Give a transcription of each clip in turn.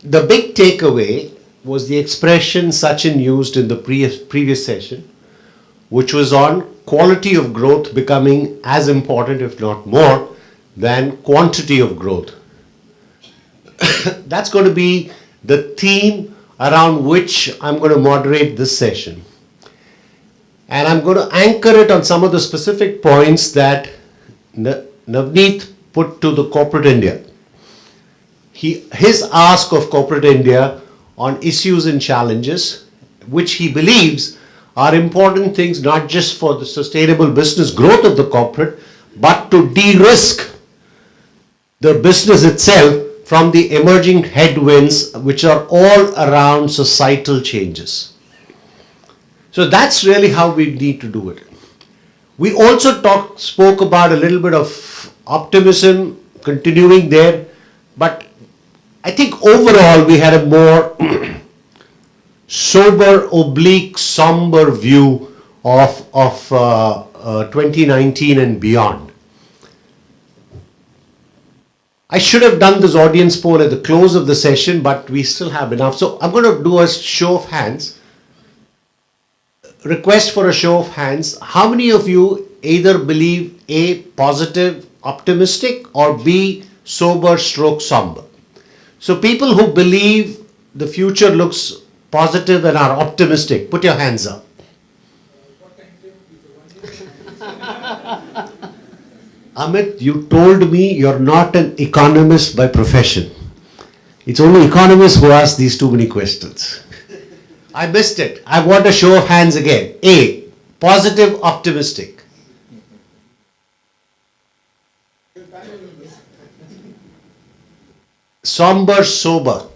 the big takeaway was the expression Sachin used in the previous session, which was on quality of growth becoming as important, if not more, than quantity of growth. That's going to be the theme around which I'm going to moderate this session. And I'm going to anchor it on some of the specific points that Navneet put to the corporate India. His ask of corporate India on issues and challenges, which he believes are important things not just for the sustainable business growth of the corporate, but to de-risk the business itself from the emerging headwinds which are all around societal changes. So that's really how we need to do it. We also spoke about a little bit of optimism continuing there, but I think overall we had a more sober, oblique, somber view of 2019 and beyond. I should have done this audience poll at the close of the session, but we still have enough. So I'm going to do a show of hands. Request for a show of hands. How many of you either believe A, positive, optimistic, or B, sober stroke somber? So people who believe the future looks positive and are optimistic, put your hands up. Amit, you told me you're not an economist by profession. It's only economists who ask these too many questions. I missed it. I want a show of hands again. A, positive, optimistic. Somber, sober.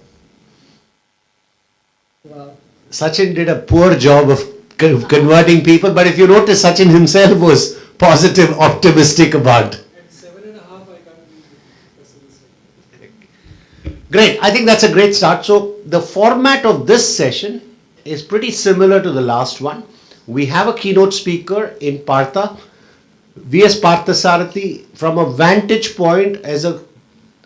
Wow. Sachin did a poor job of converting people, but if you notice, Sachin himself was positive, optimistic about. At 7.5, I can't be pessimistic. Great. I think that's a great start. So the format of this session is pretty similar to the last one. We have a keynote speaker in Partha, V.S. Parthasarathi, from a vantage point as a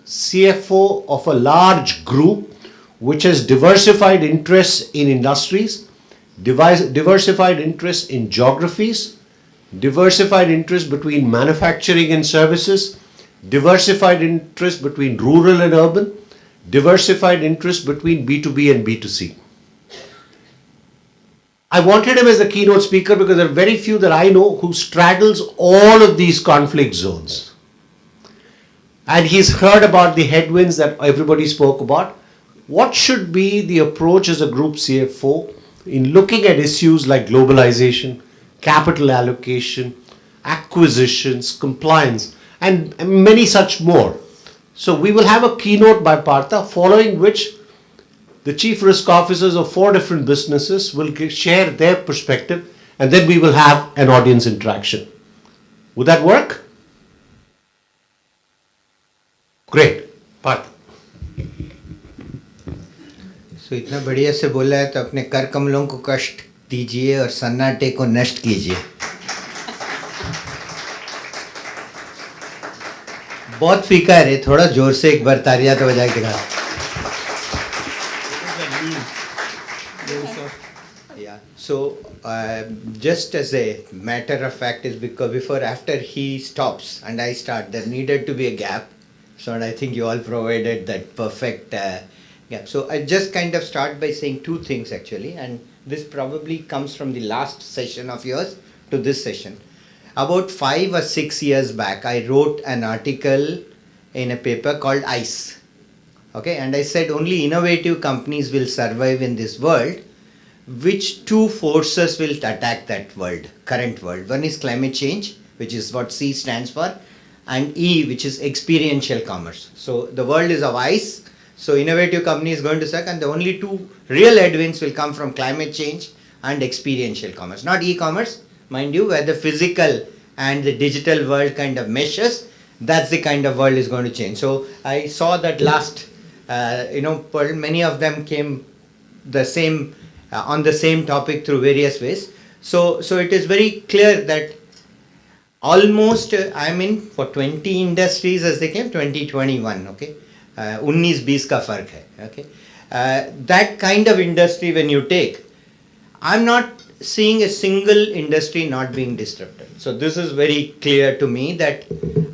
CFO of a large group which has diversified interests in industries, diversified interests in geographies, diversified interest between manufacturing and services, diversified interest between rural and urban, diversified interest between B2B and B2C. I wanted him as a keynote speaker because there are very few that I know who straddles all of these conflict zones. And he's heard about the headwinds that everybody spoke about. What should be the approach as a group CFO in looking at issues like globalization, capital allocation, acquisitions, compliance, and many such more. So we will have a keynote by Partha, following which the chief risk officers of 4 different businesses will share their perspective, and then we will have an audience interaction. Would that work? Great. Partha. So इतना बढ़िया से बोला है तो अपने कर कमलों को कष्ट दीजिए और सन्नाटे को नष्ट कीजिए. बहुत फीका है रे, थोड़ा जोर से एक बार तालियां तो बजा के दिखा. Yeah. So just as a matter of fact is because after he stops and I start, there needed to be a gap. So and I think you all provided that perfect gap. So I just kind of start by saying 2 things actually, and this probably comes from the last session of yours to this session. About 5 or 6 years back, I wrote an article in a paper called ICE. Okay, and I said only innovative companies will survive in this world. Which 2 forces will attack that world, current world? One is climate change, which is what C stands for, and E, which is experiential commerce. So the world is of ICE, so innovative company is going to suck, and the only 2 real headwinds will come from climate change and experiential commerce, not e-commerce, mind you, where the physical and the digital world kind of meshes. That's the kind of world is going to change. So I saw that last, many of them came the same on the same topic through various ways. So it is very clear that almost I'm in for 20 industries as they came 2021. Okay, 19-20 का फर्क है. Okay, That kind of industry when you take, I'm not seeing a single industry not being disrupted. So this is very clear to me that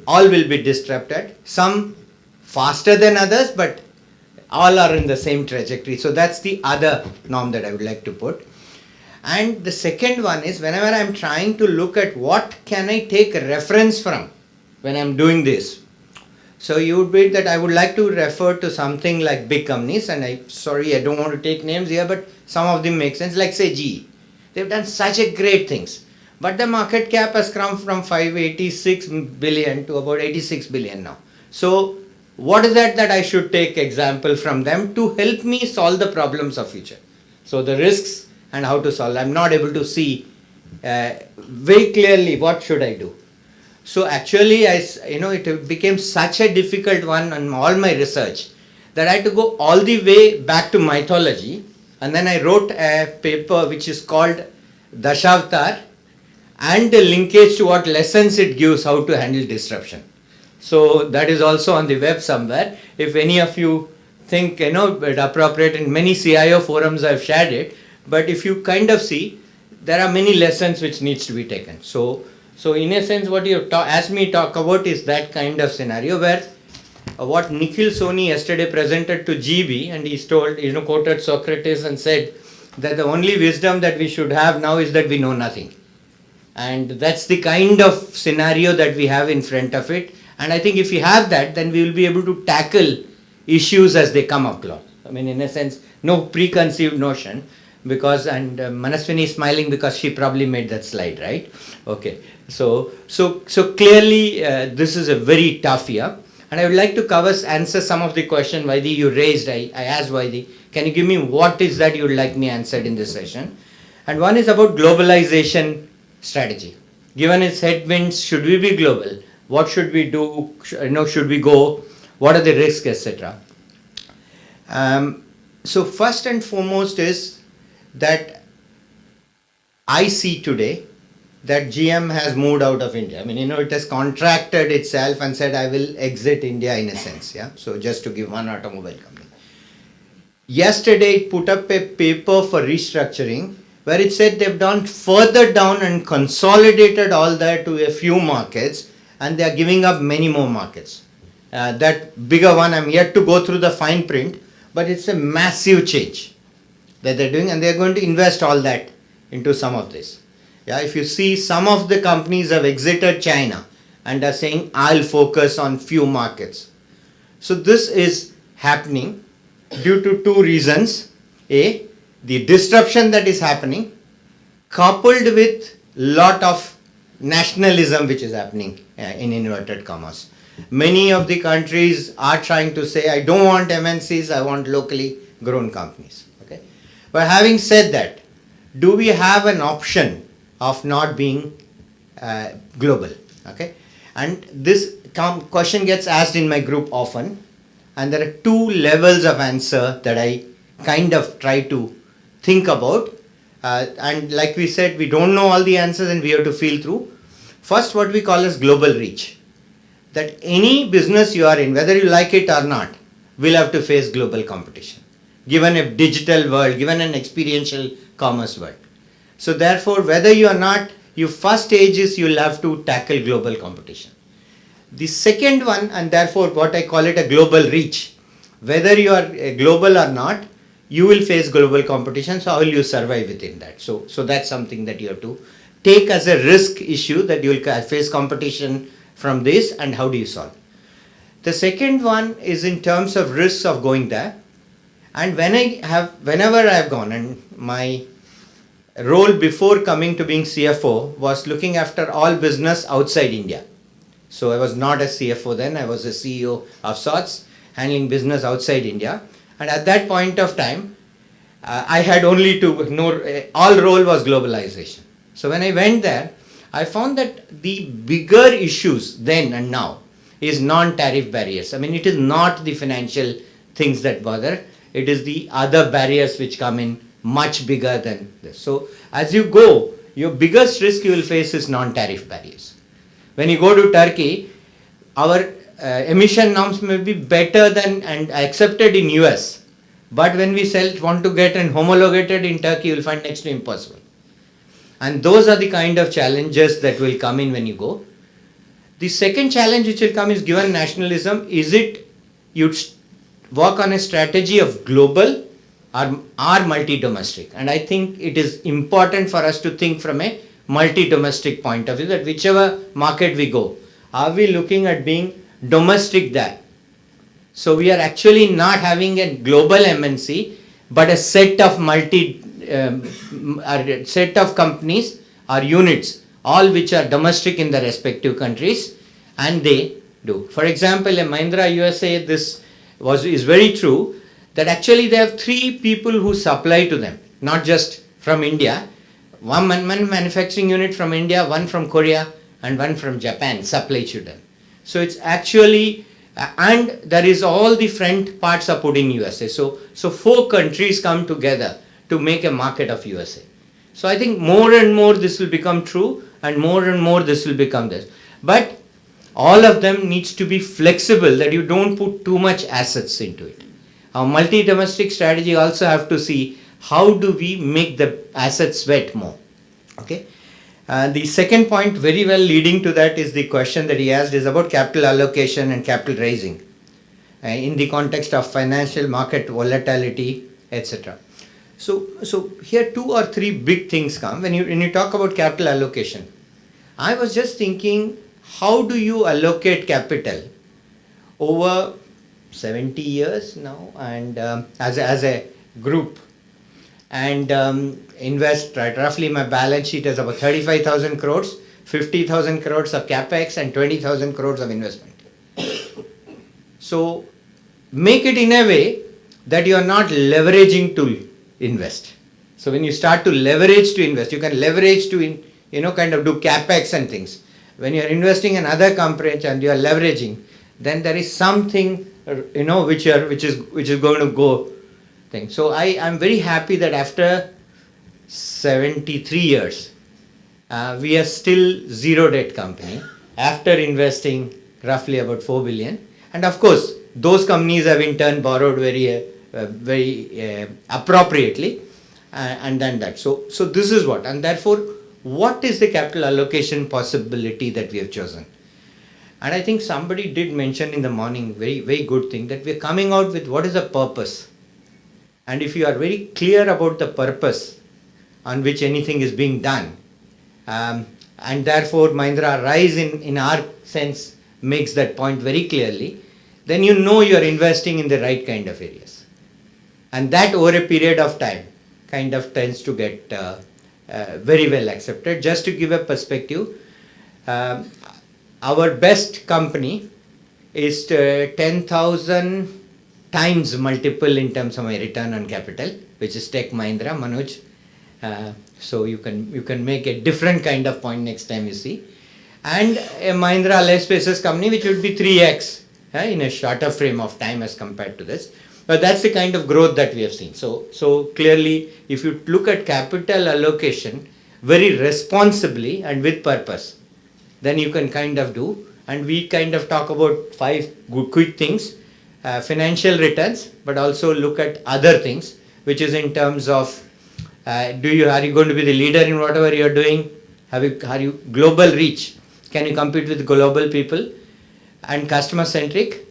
all will be disrupted, some faster than others, but all are in the same trajectory. So that's the other norm that I would like to put. And the second one is, whenever I'm trying to look at what can I take a reference from when I'm doing this. So you would read that I would like to refer to something like big companies, and I don't want to take names here, but some of them make sense, like say GE. They've done such a great things. But the market cap has come from 586 billion to about 86 billion now. So what is that I should take example from them to help me solve the problems of future? So the risks and how to solve. I'm not able to see very clearly what should I do. So actually, it became such a difficult one on all my research that I had to go all the way back to mythology, and then I wrote a paper which is called Dashavtar, and the linkage to what lessons it gives how to handle disruption. So that is also on the web somewhere. If any of you think it appropriate, in many CIO forums I've shared it, but if you kind of see, there are many lessons which needs to be taken. So in a sense, what you asked me to talk about is that kind of scenario where what Nikhil Soni yesterday presented to GB, and he's told, quoted Socrates and said that the only wisdom that we should have now is that we know nothing. And that's the kind of scenario that we have in front of it. And I think if we have that, then we will be able to tackle issues as they come up. I mean, in a sense, no preconceived notion, because, and Manaswini is smiling because she probably made that slide, right? Okay. So clearly this is a very tough year. And I would like to answer some of the question Vaidi you raised. I asked Vaidi, can you give me what is that you would like me answered in this session? And one is about globalization strategy. Given its headwinds, should we be global? What should we do? Should we go? What are the risks, etc. So first and foremost is that I see today that GM has moved out of India. I mean, it has contracted itself and said, I will exit India in a sense. Yeah. So just to give one automobile company. Yesterday, it put up a paper for restructuring where it said they've done further down and consolidated all that to a few markets, and they are giving up many more markets. That bigger one, I'm yet to go through the fine print, but it's a massive change that they're doing, and they're going to invest all that into some of this. Yeah, if you see, some of the companies have exited China and are saying, I'll focus on few markets. So this is happening due to two reasons. A, the disruption that is happening, coupled with lot of nationalism which is happening in inverted commas. Many of the countries are trying to say, I don't want MNCs, I want locally grown companies. Okay. But having said that, do we have an option of not being global? Okay. And this question gets asked in my group often, and there are two levels of answer that I kind of try to think about. And like we said, we don't know all the answers and we have to feel through. First, what we call as global reach. That any business you are in, whether you like it or not, will have to face global competition. Given a digital world, given an experiential commerce world. So therefore, whether you are not, your first stage is you will have to tackle global competition. The second one, and therefore what I call it a global reach. Whether you are global or not, you will face global competition, so how will you survive within that? So that's something that you have to take as a risk issue, that you will face competition from this, and how do you solve? The second one is in terms of risks of going there. And whenever I have gone, and my role before coming to being CFO was looking after all business outside India. So I was not a CFO then, I was a CEO of sorts, handling business outside India. And at that point of time, I had only to know, all role was globalization. So when I went there, I found that the bigger issues then and now is non-tariff barriers. I mean, it is not the financial things that bother, it is the other barriers which come in much bigger than this. So as you go, your biggest risk you will face is non-tariff barriers. When you go to Turkey, our emission norms may be better than and accepted in US, But when we want to get and homologated in Turkey, you will find next to impossible. And those are the kind of challenges that will come in when you go. The second challenge which will come is, given nationalism, is it you'd work on a strategy of global or multi-domestic? And I think it is important for us to think from a multi-domestic point of view, that whichever market we go, are we looking at being domestic there? So we are actually not having a global MNC, but a set of set of companies or units, all which are domestic in the respective countries, and they do. For example, in Mahindra USA, this is very true, that actually they have 3 people who supply to them, not just from India. One manufacturing unit from India, one from Korea, and one from Japan supply to them. So it's actually, and there is all the front parts are put in USA. So 4 countries come together to make a market of USA. So I think more and more this will become true, and more this will become this. But all of them needs to be flexible, that you don't put too much assets into it. Our multi-domestic strategy also have to see how do we make the assets sweat more. Okay. The second point, very well leading to that, is the question that he asked is about capital allocation and capital raising in the context of financial market volatility, etc. So here 2 or 3 big things come when you talk about capital allocation. I was just thinking, how do you allocate capital over 70 years now, and as a group, and invest, right, roughly my balance sheet is about 35,000 crores, 50,000 crores of capex and 20,000 crores of investment. So make it in a way that you are not leveraging to invest. So when you start to leverage to invest, you can leverage to kind of do capex and things. When you are investing in other companies and you are leveraging, then there is something which is going to go thing. So I am very happy that after 73 years, we are still zero debt company after investing roughly about 4 billion. And of course, those companies have in turn borrowed very appropriately, and done that. So this is what, and therefore, what is the capital allocation possibility that we have chosen? And I think somebody did mention in the morning, very, very good thing, that we are coming out with what is the purpose. And if you are very clear about the purpose on which anything is being done, and therefore Mahindra Rise in our sense makes that point very clearly, then you know you are investing in the right kind of areas. And that over a period of time kind of tends to get very well accepted. Just to give a perspective, our best company is 10,000 times multiple in terms of my return on capital, which is Tech Mahindra, Manoj. So you can make a different kind of point next time you see. And a Mahindra Life Spaces company which would be 3x in a shorter frame of time as compared to this. But that's the kind of growth that we have seen. So clearly, if you look at capital allocation very responsibly and with purpose, then you can kind of do. And we kind of talk about 5 good quick things, financial returns, but also look at other things, which is in terms of are you going to be the leader in whatever you are doing? Are you global reach? Can you compete with global people? And customer centric.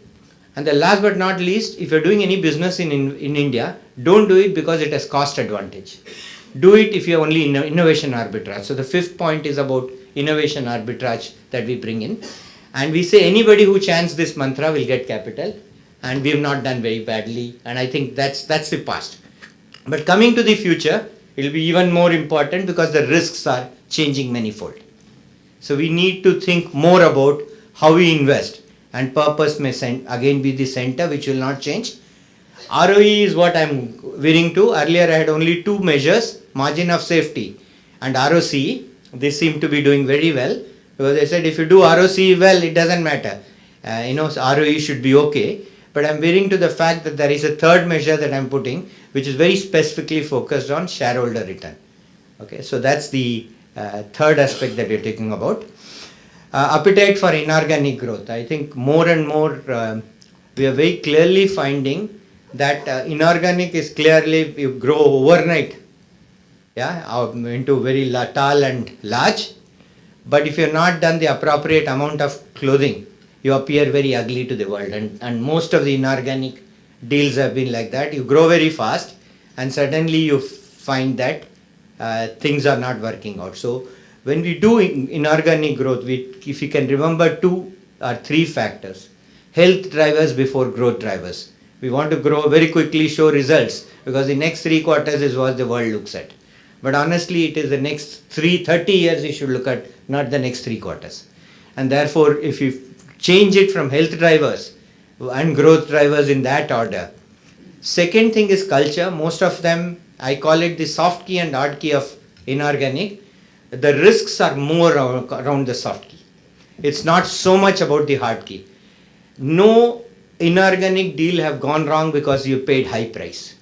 And the last but not least, if you're doing any business in India, don't do it because it has cost advantage. Do it if you're only in innovation arbitrage. So the 5th point is about innovation arbitrage that we bring in. And we say anybody who chants this mantra will get capital. And we have not done very badly. And I think that's the past. But coming to the future, it will be even more important because the risks are changing manifold. So we need to think more about how we invest. And purpose may again be the center, which will not change. ROE is what I'm veering to. Earlier I had only 2 measures, margin of safety and ROCE. They seem to be doing very well, because they said if you do ROCE well, it doesn't matter. ROE should be okay. But I'm veering to the fact that there is a 3rd measure that I'm putting, which is very specifically focused on shareholder return. Okay, so that's the 3rd aspect that we're talking about. Appetite for inorganic growth. I think more and more we are very clearly finding that inorganic is clearly you grow overnight, yeah, into very tall and large. But if you're not done the appropriate amount of clothing, you appear very ugly to the world. And most of the inorganic deals have been like that. You grow very fast, and suddenly you find that things are not working out. So when we do inorganic growth, if you can remember 2 or 3 factors: health drivers before growth drivers. We want to grow very quickly, show results, because the next 3 quarters is what the world looks at. But honestly, it is the next 30 years you should look at, not the next 3 quarters. And therefore, if you change it from health drivers and growth drivers in that order. Second thing is culture. Most of them, I call it the soft key and hard key of inorganic. The risks are more around the soft key. It's not so much about the hard key. No inorganic deal have gone wrong because you paid high price.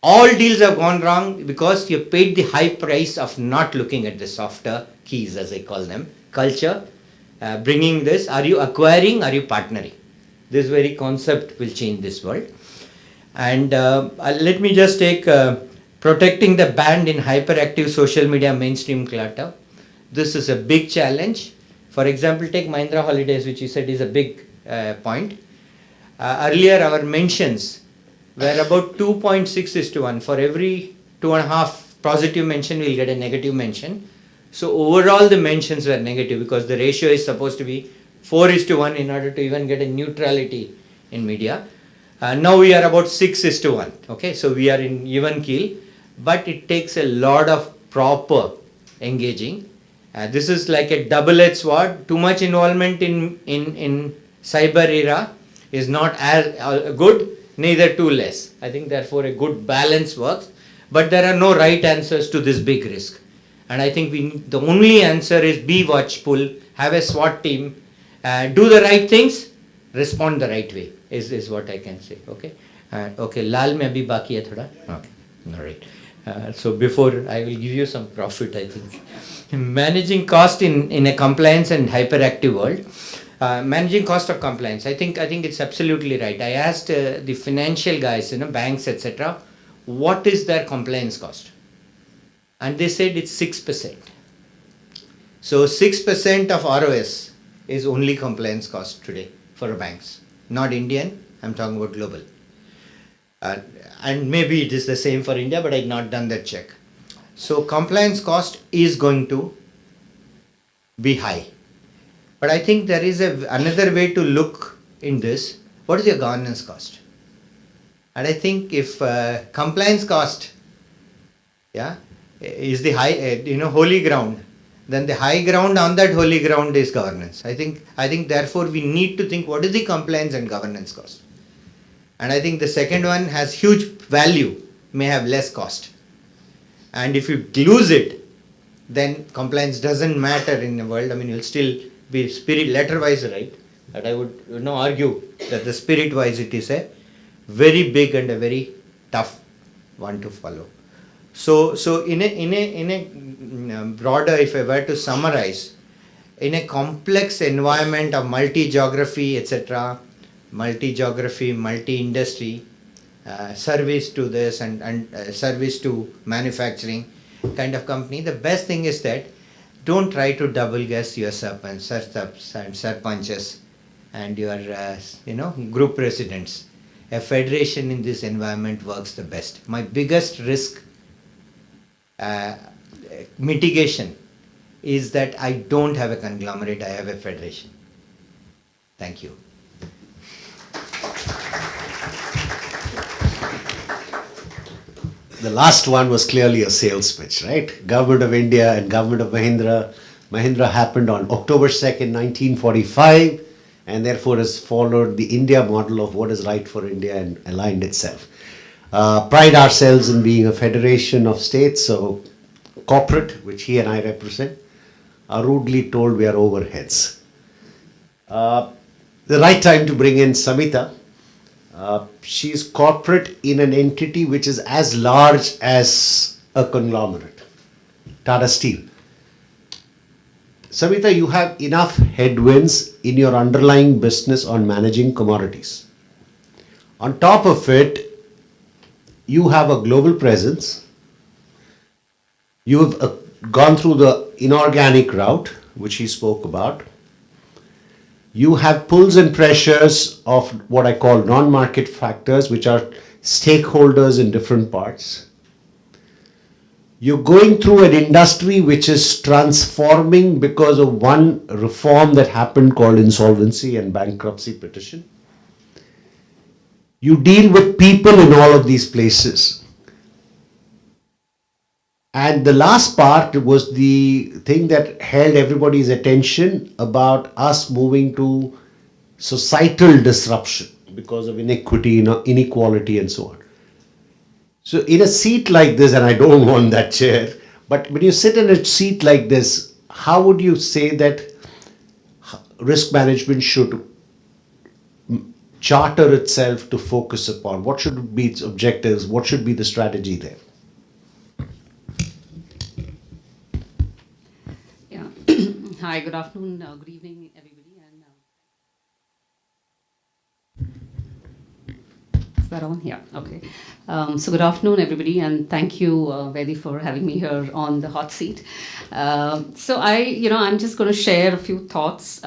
All deals have gone wrong because you paid the high price of not looking at the softer keys, as I call them. Culture, bringing this, are you acquiring, are you partnering? This very concept will change this world. And let me just take protecting the band in hyperactive social media mainstream clutter. This is a big challenge. For example, take Mahindra Holidays, which you said is a big point. Earlier, our mentions were about 2.6:1. For every 2.5 positive mention, we'll get a negative mention. So overall, the mentions were negative because the ratio is supposed to be 4:1 in order to even get a neutrality in media. Now we are about 6:1. Okay, so we are in even keel, but it takes a lot of proper engaging. This is like a double-edged sword. Too much involvement in cyber era is not as good, neither too less. I think therefore a good balance works, but there are no right answers to this big risk. And I think the only answer is be watchful, have a SWAT team, do the right things, respond the right way, is what I can say. Okay, okay. Lal mein abhi baki hai thoda. Okay, all right. So before I will give you some profit, I think. Managing cost in a compliance and hyperactive world. Managing cost of compliance. I think it's absolutely right. I asked the financial guys, banks, etc., what is their compliance cost, and they said it's 6%. So 6% of ROS is only compliance cost today for banks. Not Indian. I'm talking about global. And maybe it is the same for India, but I've not done that check. So compliance cost is going to be high. But I think there is another way to look in this. What is your governance cost? And I think if compliance cost, is the high, holy ground, then the high ground on that holy ground is governance. I think therefore we need to think what is the compliance and governance cost. And I think the second one has huge value, may have less cost. And if you lose it, then compliance doesn't matter in the world. I mean, you'll still be spirit letter-wise right. But I would argue that the spirit-wise it is a very big and a very tough one to follow. So in a broader, if I were to summarize, in a complex environment of multi-geography, etc., multi-geography, multi-industry, service to this and service to manufacturing kind of company, the best thing is that don't try to double guess your sarpanch and sarpanches and your group presidents. A federation in this environment works the best. My biggest risk mitigation is that I don't have a conglomerate, I have a federation. Thank you. The last one was clearly a sales pitch, right? Government of India and Government of Mahindra. Mahindra happened on October 2nd, 1945, and therefore has followed the India model of what is right for India and aligned itself. Pride ourselves in being a federation of states, so corporate, which he and I represent, are rudely told we are overheads. The right time to bring in Samita. She's corporate in an entity which is as large as a conglomerate, Tata Steel. Samita, you have enough headwinds in your underlying business on managing commodities. On top of it, you have a global presence. You've gone through the inorganic route, which he spoke about. You have pulls and pressures of what I call non-market factors, which are stakeholders in different parts. You're going through an industry which is transforming because of one reform that happened called insolvency and bankruptcy petition. You deal with people in all of these places. And the last part was the thing that held everybody's attention about us moving to societal disruption because of inequity, inequality, and so on. So, in a seat like this, and I don't want that chair, but when you sit in a seat like this, how would you say that risk management should charter itself to focus upon? What should be its objectives? What should be the strategy there? Yeah. Hi, good afternoon, good evening, everybody. Is that on? Yeah, okay. So good afternoon, everybody, and thank you, Vedi, for having me here on the hot seat. I'm just going to share a few thoughts.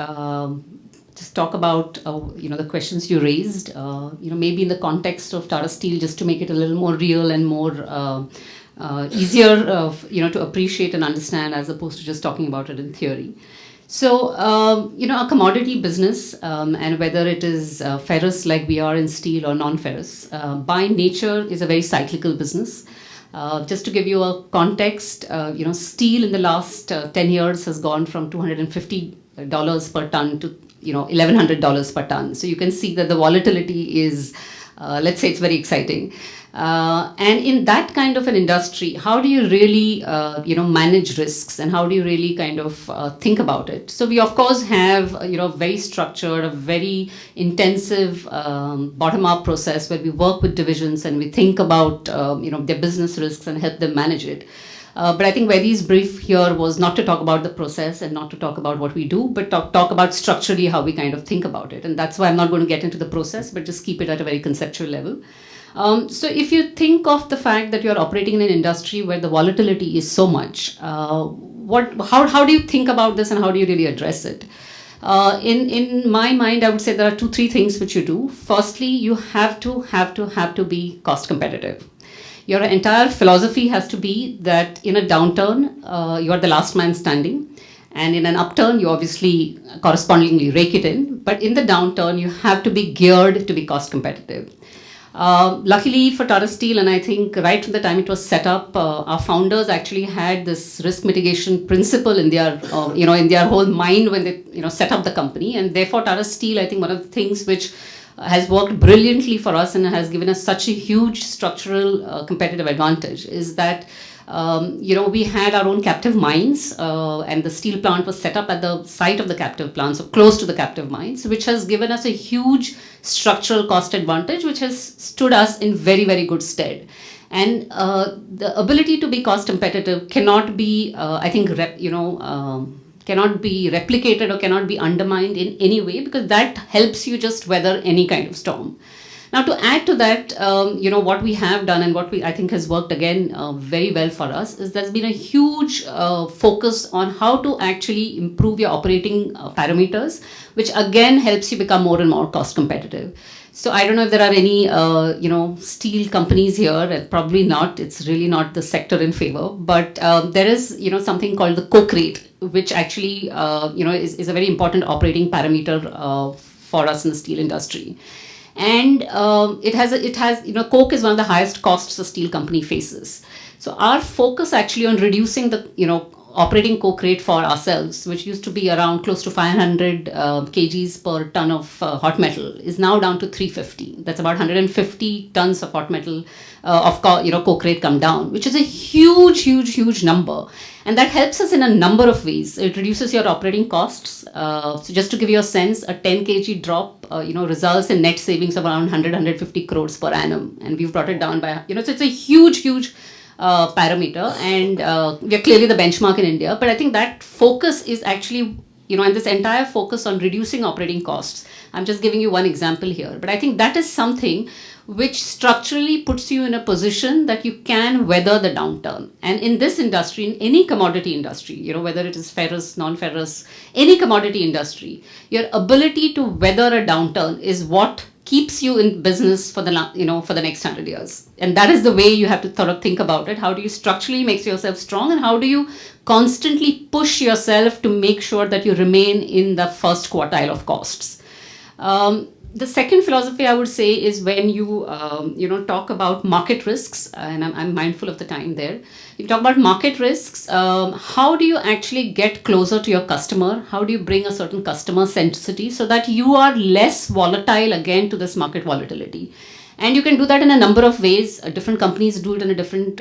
Just talk about, the questions you raised. Maybe in the context of Tata Steel, just to make it a little more real and more easier, to appreciate and understand, as opposed to just talking about it in theory. So, a commodity business, and whether it is ferrous like we are in steel or non-ferrous, by nature is a very cyclical business. Just to give you a context, steel in the last 10 years has gone from $250 per ton to, $1,100 per ton. So you can see that the volatility is, let's say it's very exciting. And in that kind of an industry, how do you really, manage risks, and how do you really kind of think about it? So we of course have, very structured, a very intensive bottom-up process where we work with divisions and we think about, their business risks and help them manage it. But I think Vedi's brief here was not to talk about the process and not to talk about what we do, but talk about structurally how we kind of think about it. And that's why I'm not going to get into the process, but just keep it at a very conceptual level. So if you think of the fact that you're operating in an industry where the volatility is so much, how do you think about this and how do you really address it? In my mind, I would say there are 2-3 things which you do. Firstly, you have to be cost competitive. Your entire philosophy has to be that in a downturn, you are the last man standing. And in an upturn, you obviously correspondingly rake it in. But in the downturn, you have to be geared to be cost competitive. Luckily for Tata Steel, and I think right from the time it was set up, our founders actually had this risk mitigation principle in their, in their whole mind when they, set up the company. And therefore, Tata Steel, I think one of the things which has worked brilliantly for us and has given us such a huge structural competitive advantage is that we had our own captive mines, and the steel plant was set up at the site of the captive plant, so close to the captive mines, which has given us a huge structural cost advantage, which has stood us in very, very good stead. And the ability to be cost competitive cannot be, cannot be replicated or cannot be undermined in any way, because that helps you just weather any kind of storm. Now, to add to that, what we have done and what I think has worked again very well for us is there's been a huge focus on how to actually improve your operating parameters, which again helps you become more and more cost competitive. So I don't know if there are any, steel companies here. Probably not. It's really not the sector in favor. But there is, something called the coke rate, which actually, is a very important operating parameter for us in the steel industry. And it has, coke is one of the highest costs a steel company faces. So our focus actually on reducing the, operating coke rate for ourselves, which used to be around close to 500 kgs per ton of hot metal, is now down to 350. That's about 150 tons of hot metal coke rate come down, which is a huge, huge, huge number. And that helps us in a number of ways. It reduces your operating costs. So just to give you a sense, a 10 kg drop, results in net savings of around 150 crores per annum. And we've brought it down by, so it's a huge, huge parameter. And we are clearly the benchmark in India. But I think that focus is actually and this entire focus on reducing operating costs. I'm just giving you one example here, but I think that is something which structurally puts you in a position that you can weather the downturn. And in this industry, in any commodity industry, whether it is ferrous, non-ferrous, any commodity industry, your ability to weather a downturn is what keeps you in business for the next 100 years. And that is the way you have to sort of think about it. How do you structurally make yourself strong, and how do you constantly push yourself to make sure that you remain in the first quartile of costs? The second philosophy I would say is when you talk about market risks, and I'm mindful of the time there. You talk about market risks. How do you actually get closer to your customer? How do you bring a certain customer centricity so that you are less volatile again to this market volatility? And you can do that in a number of ways. Different companies do it in a different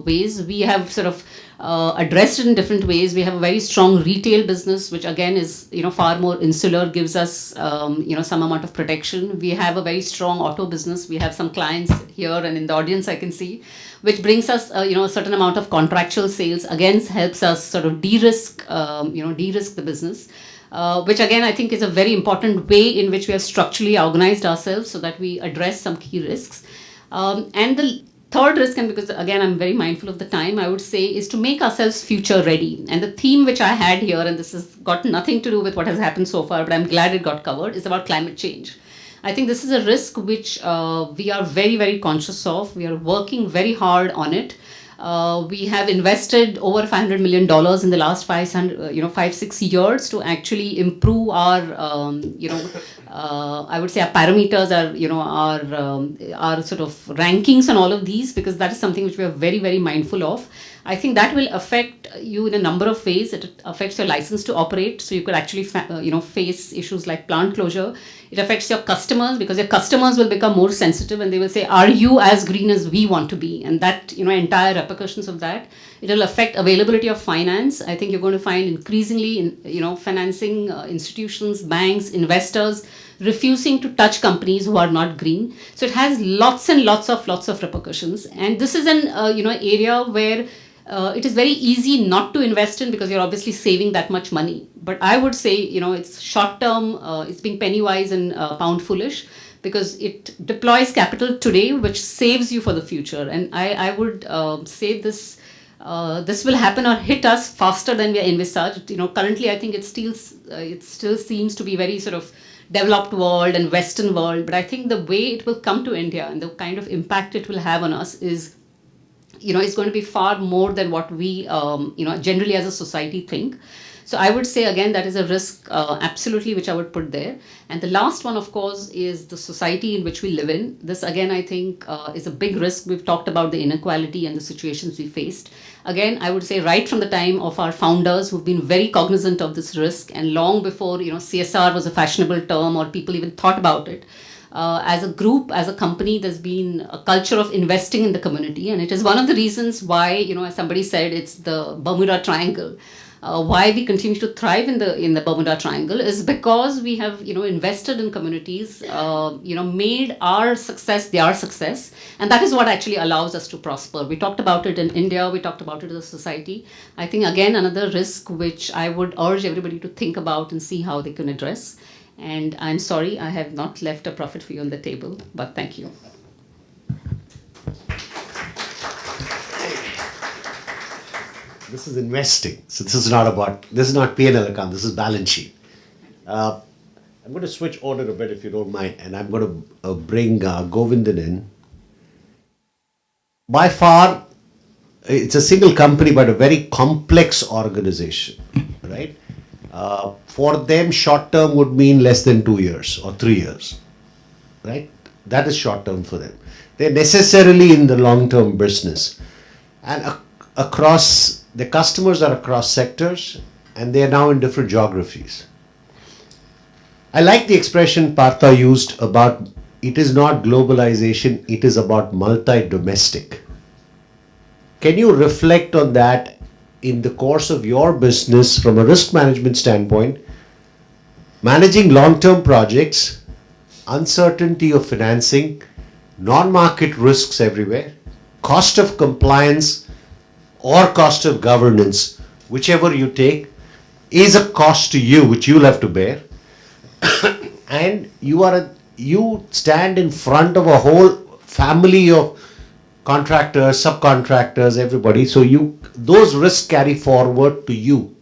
ways. We have sort of addressed it in different ways. We have a very strong retail business, which again is far more insular, gives us some amount of protection. We have a very strong auto business. We have some clients here and in the audience I can see, which brings us a certain amount of contractual sales. Again, helps us sort of de-risk the business. Which again I think is a very important way in which we have structurally organized ourselves so that we address some key risks. And the third risk, and because again I'm very mindful of the time, I would say is to make ourselves future ready. And the theme which I had here, and this has got nothing to do with what has happened so far, but I'm glad it got covered, is about climate change. I think this is a risk which we are very, very conscious of. We are working very hard on it. We have invested over $500 million in the last 5-6 years to actually improve our, I would say our parameters, our sort of rankings and all of these, because that is something which we are very, very mindful of. I think that will affect you in a number of ways. It affects your license to operate, so you could actually face issues like plant closure. It affects your customers, because your customers will become more sensitive and they will say, are you as green as we want to be? And that, entire repercussions of that. It will affect availability of finance. I think you're going to find increasingly, financing institutions, banks, investors refusing to touch companies who are not green. So it has lots and lots of repercussions. And this is an area where it is very easy not to invest in, because you're obviously saving that much money. But I would say, it's short term, it's being penny wise and pound foolish, because it deploys capital today, which saves you for the future. And I would say this will happen or hit us faster than we are envisaged. Currently I think it still seems to be very sort of developed world and Western world, but I think the way it will come to India and the kind of impact it will have on us is, it's going to be far more than what we, generally as a society think. So I would say, again, that is a risk, absolutely, which I would put there. And the last one, of course, is the society in which we live in. This, again, I think is a big risk. We've talked about the inequality and the situations we faced. Again, I would say right from the time of our founders, who've been very cognizant of this risk, and long before, CSR was a fashionable term or people even thought about it. As a group, as a company, there's been a culture of investing in the community. And it is one of the reasons why, as somebody said, it's the Bermuda Triangle. Why we continue to thrive in the Bermuda Triangle is because we have invested in communities, made our success their success, and that is what actually allows us to prosper. We talked about it in India, we talked about it as a society. I think again another risk which I would urge everybody to think about and see how they can address. And I'm sorry I have not left a profit for you on the table, but thank you. This is investing. So this is not P&L account, this is balance sheet. I'm going to switch order a bit if you don't mind, and I'm going to bring Govindan in. By far, it's a single company but a very complex organization, right? For them, short term would mean less than 2 years or 3 years, right? That is short term for them. They're necessarily in the long term business. And across, the customers are across sectors, and they are now in different geographies. I like the expression Partha used about it is not globalization, it is about multi-domestic. Can you reflect on that in the course of your business from a risk management standpoint, managing long-term projects, uncertainty of financing, non-market risks everywhere, cost of compliance or cost of governance, whichever you take, is a cost to you which you'll have to bear, and you stand in front of a whole family of contractors, subcontractors, everybody. So those risks carry forward to you.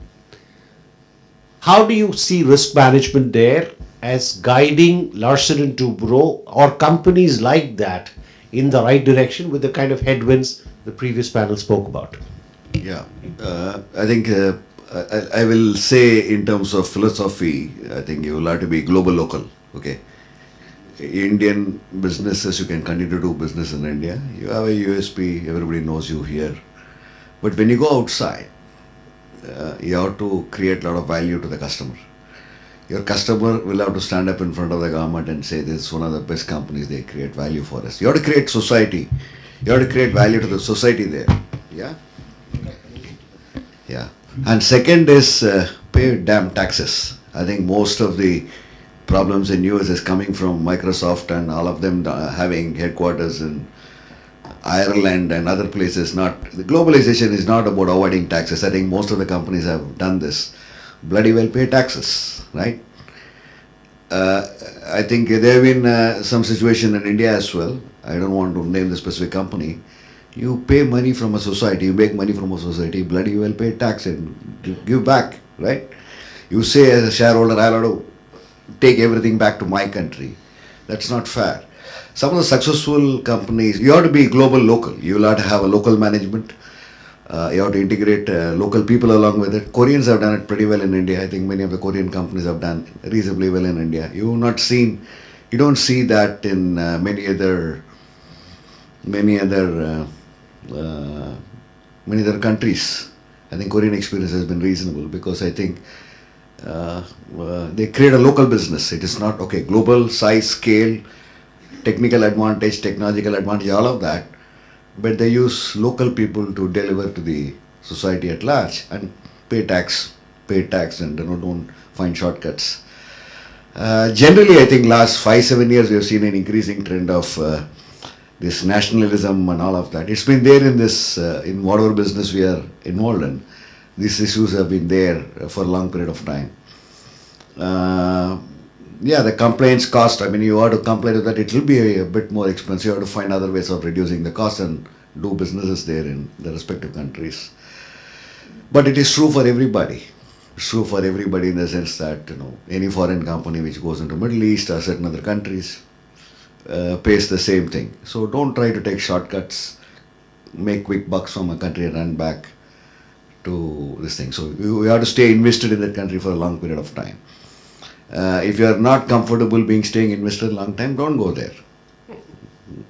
How do you see risk management there as guiding Larsen and Toubro or companies like that in the right direction with the kind of headwinds the previous panel spoke about? Yeah, I think I will say in terms of philosophy, I think you will have to be global local. Okay, Indian businesses, you can continue to do business in India. You have a USP, everybody knows you here. But when you go outside, you have to create a lot of value to the customer. Your customer will have to stand up in front of the government and say, this is one of the best companies, they create value for us. You have to create society. You have to create value to the society there. Yeah? Yeah. And second is pay damn taxes. I think most of the problems in US is coming from Microsoft and all of them having headquarters in Ireland and other places. The globalization is not about avoiding taxes. I think most of the companies have done this. Bloody well pay taxes, right? I think there have been some situation in India as well. I don't want to name the specific company. You pay money from a society, you make money from a society, bloody well pay tax and give back, right? You say as a shareholder, I'll have to take everything back to my country. That's not fair. Some of the successful companies, you have to be global local. You will have to have a local management. You have to integrate local people along with it. Koreans have done it pretty well in India. I think many of the Korean companies have done reasonably well in India. You don't see that in many other countries. I think Korean experience has been reasonable because I think they create a local business. It is not, okay, global size, scale, technical advantage, technological advantage, all of that. But they use local people to deliver to the society at large and pay tax and don't find shortcuts. Generally, I think last 5-7 years we have seen an increasing trend of this nationalism and all of that. It's been there in whatever business we are involved in. These issues have been there for a long period of time. The complaints cost, I mean, you have to complain with that, it will be a bit more expensive. You have to find other ways of reducing the cost and do businesses there in the respective countries. But it is true for everybody. It's true for everybody in the sense that, any foreign company which goes into Middle East or certain other countries pays the same thing. So don't try to take shortcuts, make quick bucks from a country and run back to this thing. So you have to stay invested in that country for a long period of time. If you are not comfortable staying invested a long time, don't go there,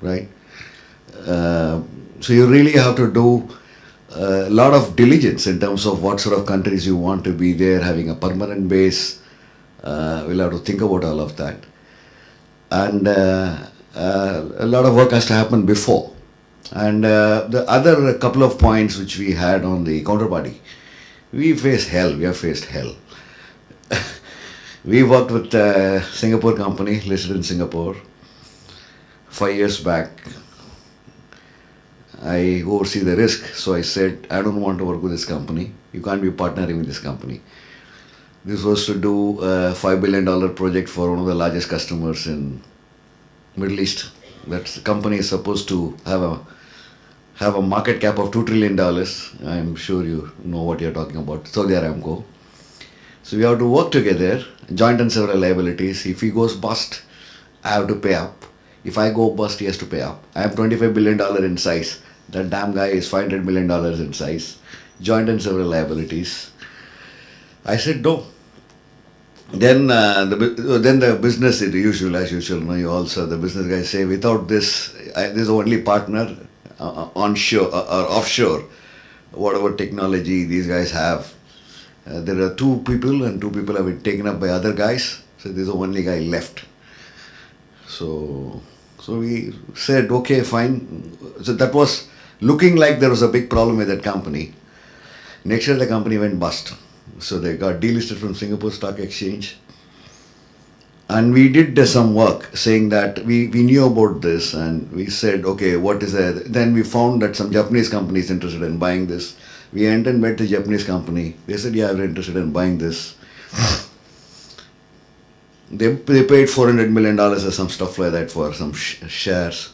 right? So you really have to do a lot of diligence in terms of what sort of countries you want to be there, having a permanent base. We'll have to think about all of that. And a lot of work has to happen before. And the other couple of points which we had on the counterparty, we have faced hell. We worked with a Singapore company listed in Singapore 5 years back. I oversee the risk, so I said, I don't want to work with this company. You can't be partnering with this company. This was to do a $5 billion project for one of the largest customers in Middle East. That company is supposed to have a market cap of $2 trillion. I'm sure you know what you're talking about, Saudi Aramco. So we have to work together, joint and several liabilities. If he goes bust, I have to pay up. If I go bust, he has to pay up. I am $25 billion in size. That damn guy is $500 million in size. Joint and several liabilities. I said no. Then the business is usual as usual. You also, the business guys say, without this, this is the only partner onshore or offshore, whatever technology these guys have. There are two people and two people have been taken up by other guys. So this is the only guy left. So we said, okay, fine. So that was looking like there was a big problem with that company. Next year the company went bust. So they got delisted from Singapore Stock Exchange. And we did some work saying that we knew about this and we said, okay, what is that? Then we found that some Japanese companies interested in buying this. We went and met the Japanese company. They said, yeah, we're interested in buying this. They paid $400 million or some stuff like that for some shares.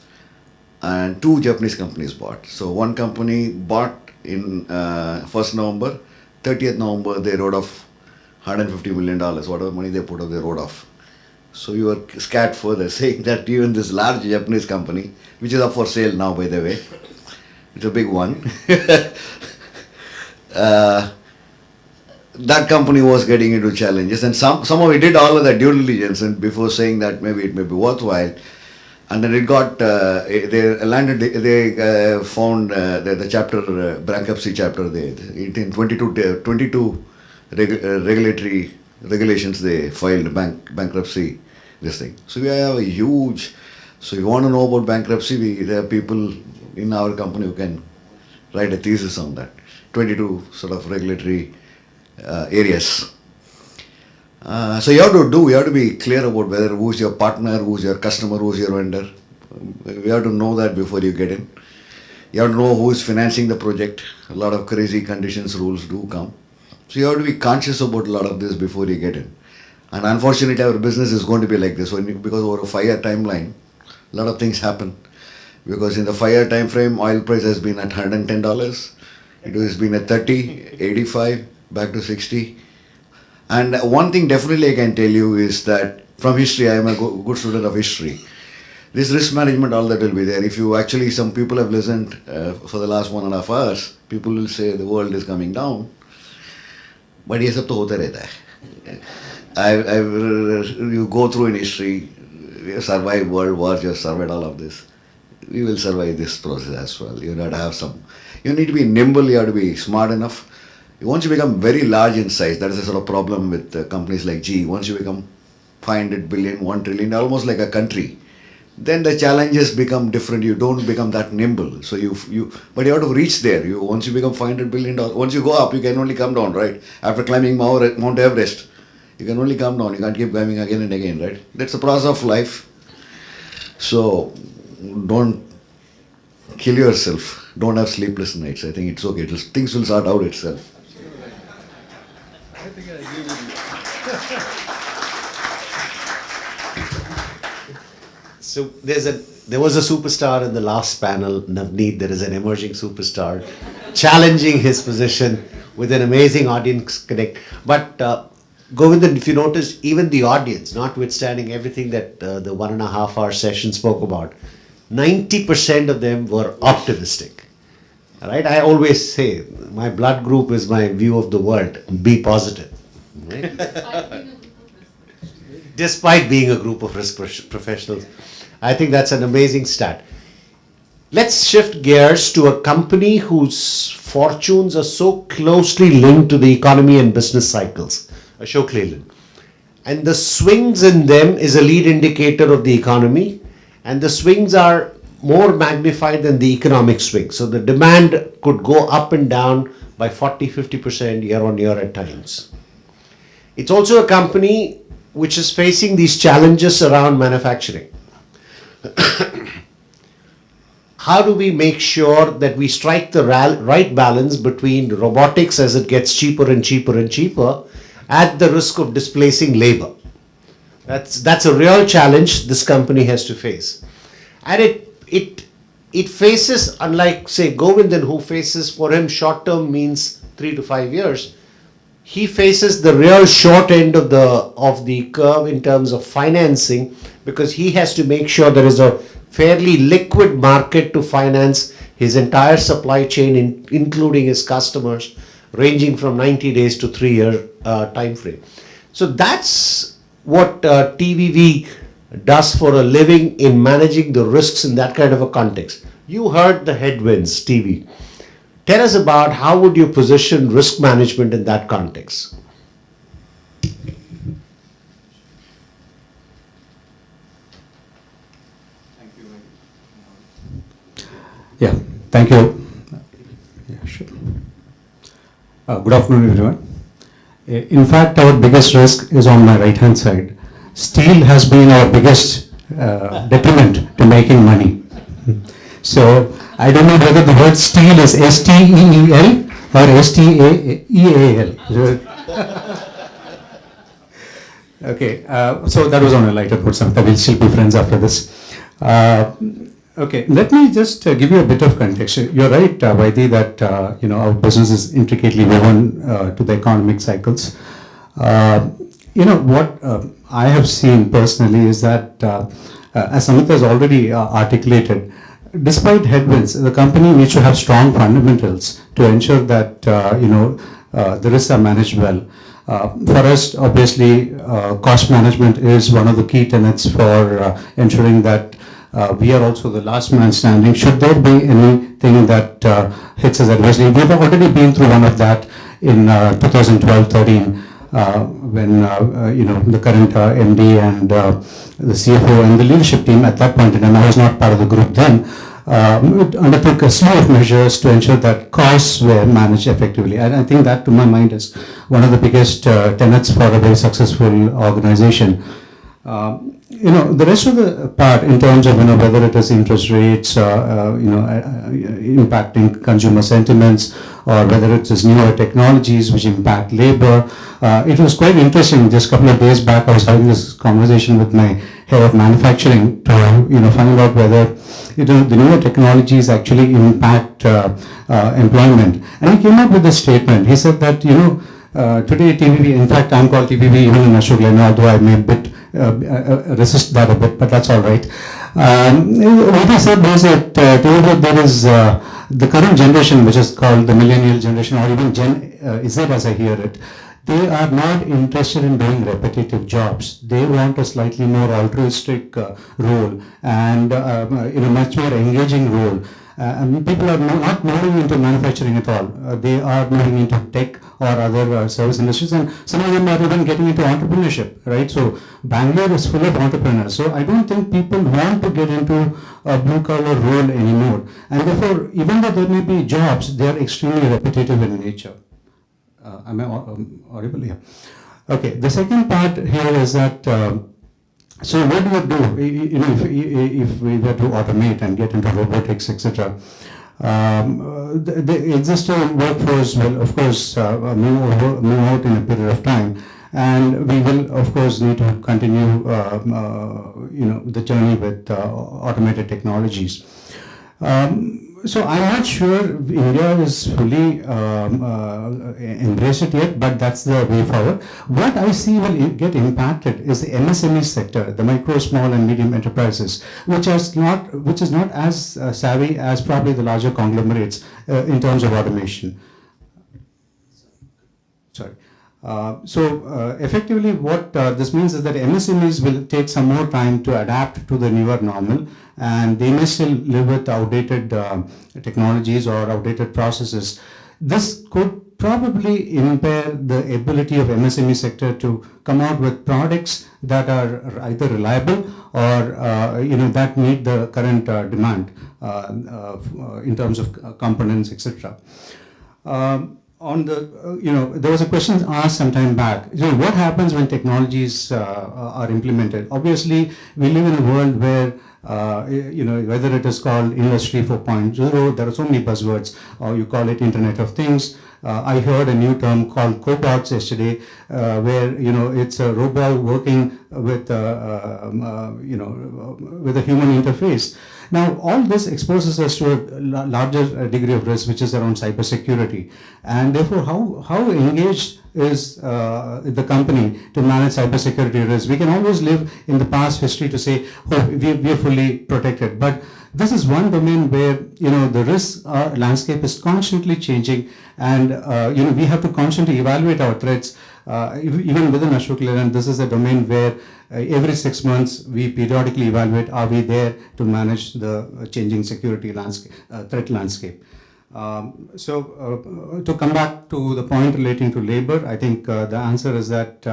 And two Japanese companies bought. So one company bought in 1st November, 30th November they wrote off $150 million, whatever money they put up, they wrote off. So you were scared further, saying that even this large Japanese company, which is up for sale now, by the way, it's a big one, that company was getting into challenges, and somehow we did all of that due diligence and before saying that maybe it may be worthwhile. And then it got, they landed, they found the chapter, bankruptcy chapter, in 22 regulatory regulations, they filed bankruptcy, this thing. So we have a huge, so you want to know about bankruptcy, there are people in our company who can write a thesis on that. 22 sort of regulatory areas. So you have to be clear about whether who's your partner, who's your customer, who's your vendor. You have to know that before you get in. You have to know who is financing the project. A lot of crazy conditions, rules do come. So you have to be conscious about a lot of this before you get in. And unfortunately, our business is going to be like this because over a 5-year timeline, a lot of things happen. Because in the 5-year time frame, oil price has been at $110. It has been at 30, 85, back to 60. And one thing definitely I can tell you is that from history, I am a good student of history. This risk management, all that will be there. If you actually, some people have listened for the last 1.5 hours, people will say the world is coming down. But ये सब तो होता रहता है. You go through in history, we have survived world wars, you have survived all of this. We will survive this process as well. You have to have some, you need to be nimble, you have to be smart enough. Once you become very large in size, that is a sort of problem with companies like GE. Once you become 500 billion, 1 trillion, almost like a country, then the challenges become different. You don't become that nimble. So but you have to reach there. Once you become $500 billion, once you go up, you can only come down, right? After climbing Mount Everest, you can only come down. You can't keep climbing again and again, right? That's the process of life. So don't kill yourself. Don't have sleepless nights. I think it's okay. Things will sort out itself. I think I agree with you. So there was a superstar in the last panel, Navneet. There is an emerging superstar challenging his position with an amazing audience connect. But Govindan, if you notice, even the audience, notwithstanding everything that the 1.5 hour session spoke about, 90% of them were optimistic. Right? I always say my blood group is my view of the world. Be positive. Right? Despite being a group of risk professionals. I think that's an amazing stat. Let's shift gears to a company whose fortunes are so closely linked to the economy and business cycles, Ashok Leyland. And the swings in them is a lead indicator of the economy, and the swings are more magnified than the economic swing. So the demand could go up and down by 40-50% year on year at times. It's also a company which is facing these challenges around manufacturing. How do we make sure that we strike the right balance between robotics as it gets cheaper and cheaper and cheaper at the risk of displacing labor? That's a real challenge this company has to face. And it faces, unlike say Govindan, who faces, for him short term means 3 to 5 years, he faces the real short end of the curve in terms of financing, because he has to make sure there is a fairly liquid market to finance his entire supply chain, including his customers, ranging from 90 days to 3-year time frame. So that's what TVV does for a living in managing the risks in that kind of a context. You heard the headwinds, TV. Tell us about how would you position risk management in that context? Yeah, thank you. Yeah, sure. Good afternoon, everyone. In fact, our biggest risk is on my right-hand side. Steel has been our biggest detriment to making money. So I don't know whether the word steel is S-T-E-E-L or STAEAL? Okay, so that was on a lighter note. Sometime we'll still be friends after this. Okay, let me just give you a bit of context. You're right, Vaidi, that our business is intricately woven to the economic cycles. What I have seen personally is that, as Samita has already articulated, despite headwinds, the company needs to have strong fundamentals to ensure that the risks are managed well. For us, obviously, cost management is one of the key tenets for ensuring that we are also the last man standing. Should there be anything that hits us adversely, we've already been through one of that in 2012-13. When the current MD and the CFO and the leadership team at that point in time, I was not part of the group then, undertook a slew of measures to ensure that costs were managed effectively. And I think that, to my mind, is one of the biggest tenets for a very successful organization. The rest of the part, in terms of whether it is interest rates, impacting consumer sentiments, or whether it is newer technologies which impact labor, it was quite interesting. Just a couple of days back, I was having this conversation with my head of manufacturing to find out whether the newer technologies actually impact employment. And he came up with a statement. He said that today TVB, in fact, I'm called TVB even in Ashok Lane, although I may resist that a bit, but that's all right. What he said was that there is the current generation, which is called the millennial generation, or even Gen Z as I hear it. They are not interested in doing repetitive jobs. They want a slightly more altruistic role and much more engaging role. People are not moving into manufacturing at all. They are moving into tech or other service industries, and some of them are even getting into entrepreneurship, right? So Bangalore is full of entrepreneurs. So I don't think people want to get into a blue-collar role anymore. And therefore, even though there may be jobs, they are extremely repetitive in nature. Am I audible here? Okay, the second part here is that so what do you do if we were to automate and get into robotics, etc.? The existing workforce will, of course, move out in a period of time, and we will, of course, need to continue the journey with automated technologies. So I'm not sure India is fully embraced it yet, but that's the way forward. What I see will get impacted is the MSME sector, the micro, small, and medium enterprises, which is not as savvy as probably the larger conglomerates in terms of automation. Sorry. Effectively, what this means is that MSMEs will take some more time to adapt to the newer normal, and they may still live with outdated technologies or outdated processes. This could probably impair the ability of MSME sector to come out with products that are either reliable or that meet the current demand in terms of components, etc. On the, there was a question asked some time back. What happens when technologies are implemented? Obviously, we live in a world where, whether it is called Industry 4.0, there are so many buzzwords, or you call it Internet of Things. I heard a new term called cobots yesterday, where it's a robot working with with a human interface. Now, all this exposes us to a larger degree of risk, which is around cybersecurity, and therefore, how engaged is the company to manage cybersecurity risk? We can always live in the past history to say, oh, we are fully protected, but this is one domain where the risk landscape is constantly changing, and we have to constantly evaluate our threats. Even within Ashok Leyland, this is a domain where every 6 months we periodically evaluate: are we there to manage the changing security landscape, threat landscape? To come back to the point relating to labor, I think the answer is that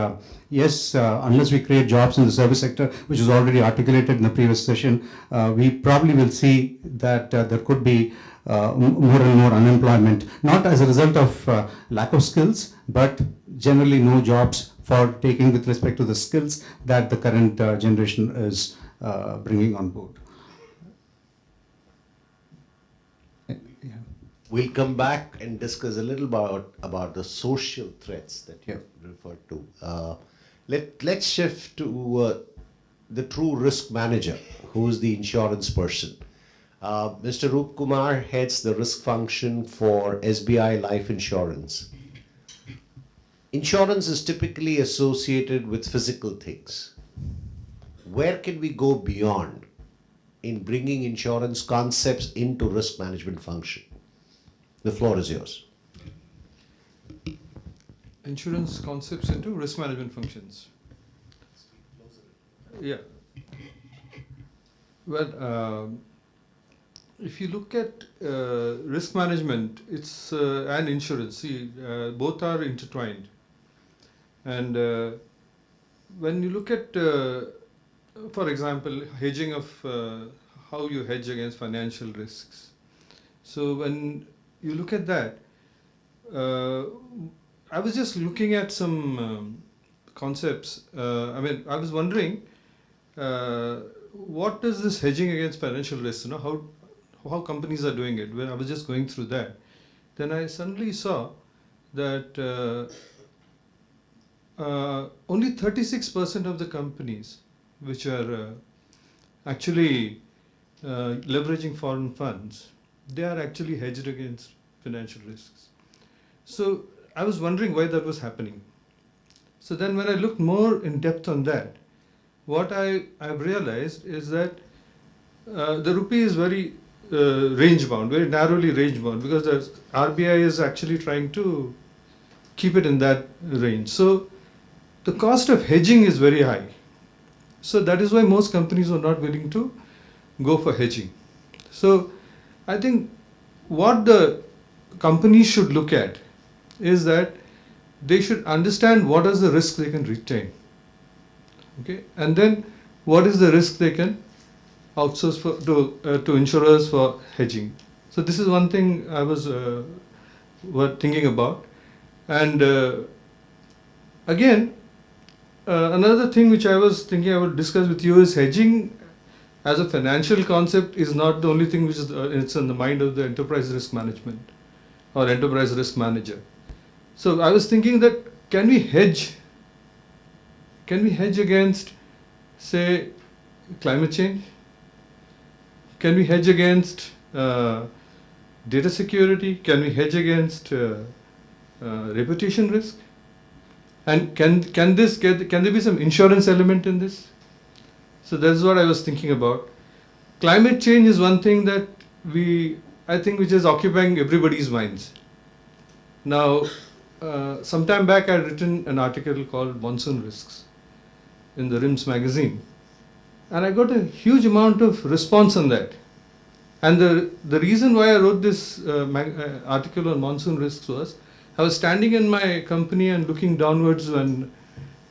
yes, unless we create jobs in the service sector, which is already articulated in the previous session, we probably will see that there could be more and more unemployment, not as a result of lack of skills, but generally no jobs for taking with respect to the skills that the current generation is bringing on board. We'll come back and discuss a little about the social threats that you referred to. Let's shift to the true risk manager, who is the insurance person. Mr. Roop Kumar heads the risk function for SBI Life Insurance. Insurance is typically associated with physical things. Where can we go beyond in bringing insurance concepts into risk management function? The floor is yours. Insurance concepts into risk management functions. Yeah. Well, if you look at risk management, it's and insurance. See, both are intertwined. And when you look at, for example, hedging of how you hedge against financial risks. So when you look at that, I was just looking at some concepts. I was wondering, what is this hedging against financial risks? You know, how companies are doing it. When I was just going through that, then I suddenly saw that only 36% of the companies which are actually leveraging foreign funds, they are actually hedged against financial risks. So I was wondering why that was happening. So then when I looked more in depth on that, what I've realized is that the rupee is very range bound, very narrowly range bound, because the RBI is actually trying to keep it in that range. So the cost of hedging is very high. So that is why most companies are not willing to go for hedging. So I think what the companies should look at is that they should understand what is the risk they can retain. Okay, and then what is the risk they can outsource to insurers for hedging. So this is one thing I was thinking about. And again, another thing which I was thinking I would discuss with you is hedging as a financial concept is not the only thing which is it's in the mind of the enterprise risk management or enterprise risk manager. So I was thinking that can we hedge against, say, climate change? Can we hedge against data security? Can we hedge against reputation risk? And can there be some insurance element in this? So that's what I was thinking about. Climate change is one thing that I think which is occupying everybody's minds. Now, some time back I had written an article called Monsoon Risks in the RIMS magazine. And I got a huge amount of response on that. And the reason why I wrote this article on monsoon risks was, I was standing in my company and looking downwards when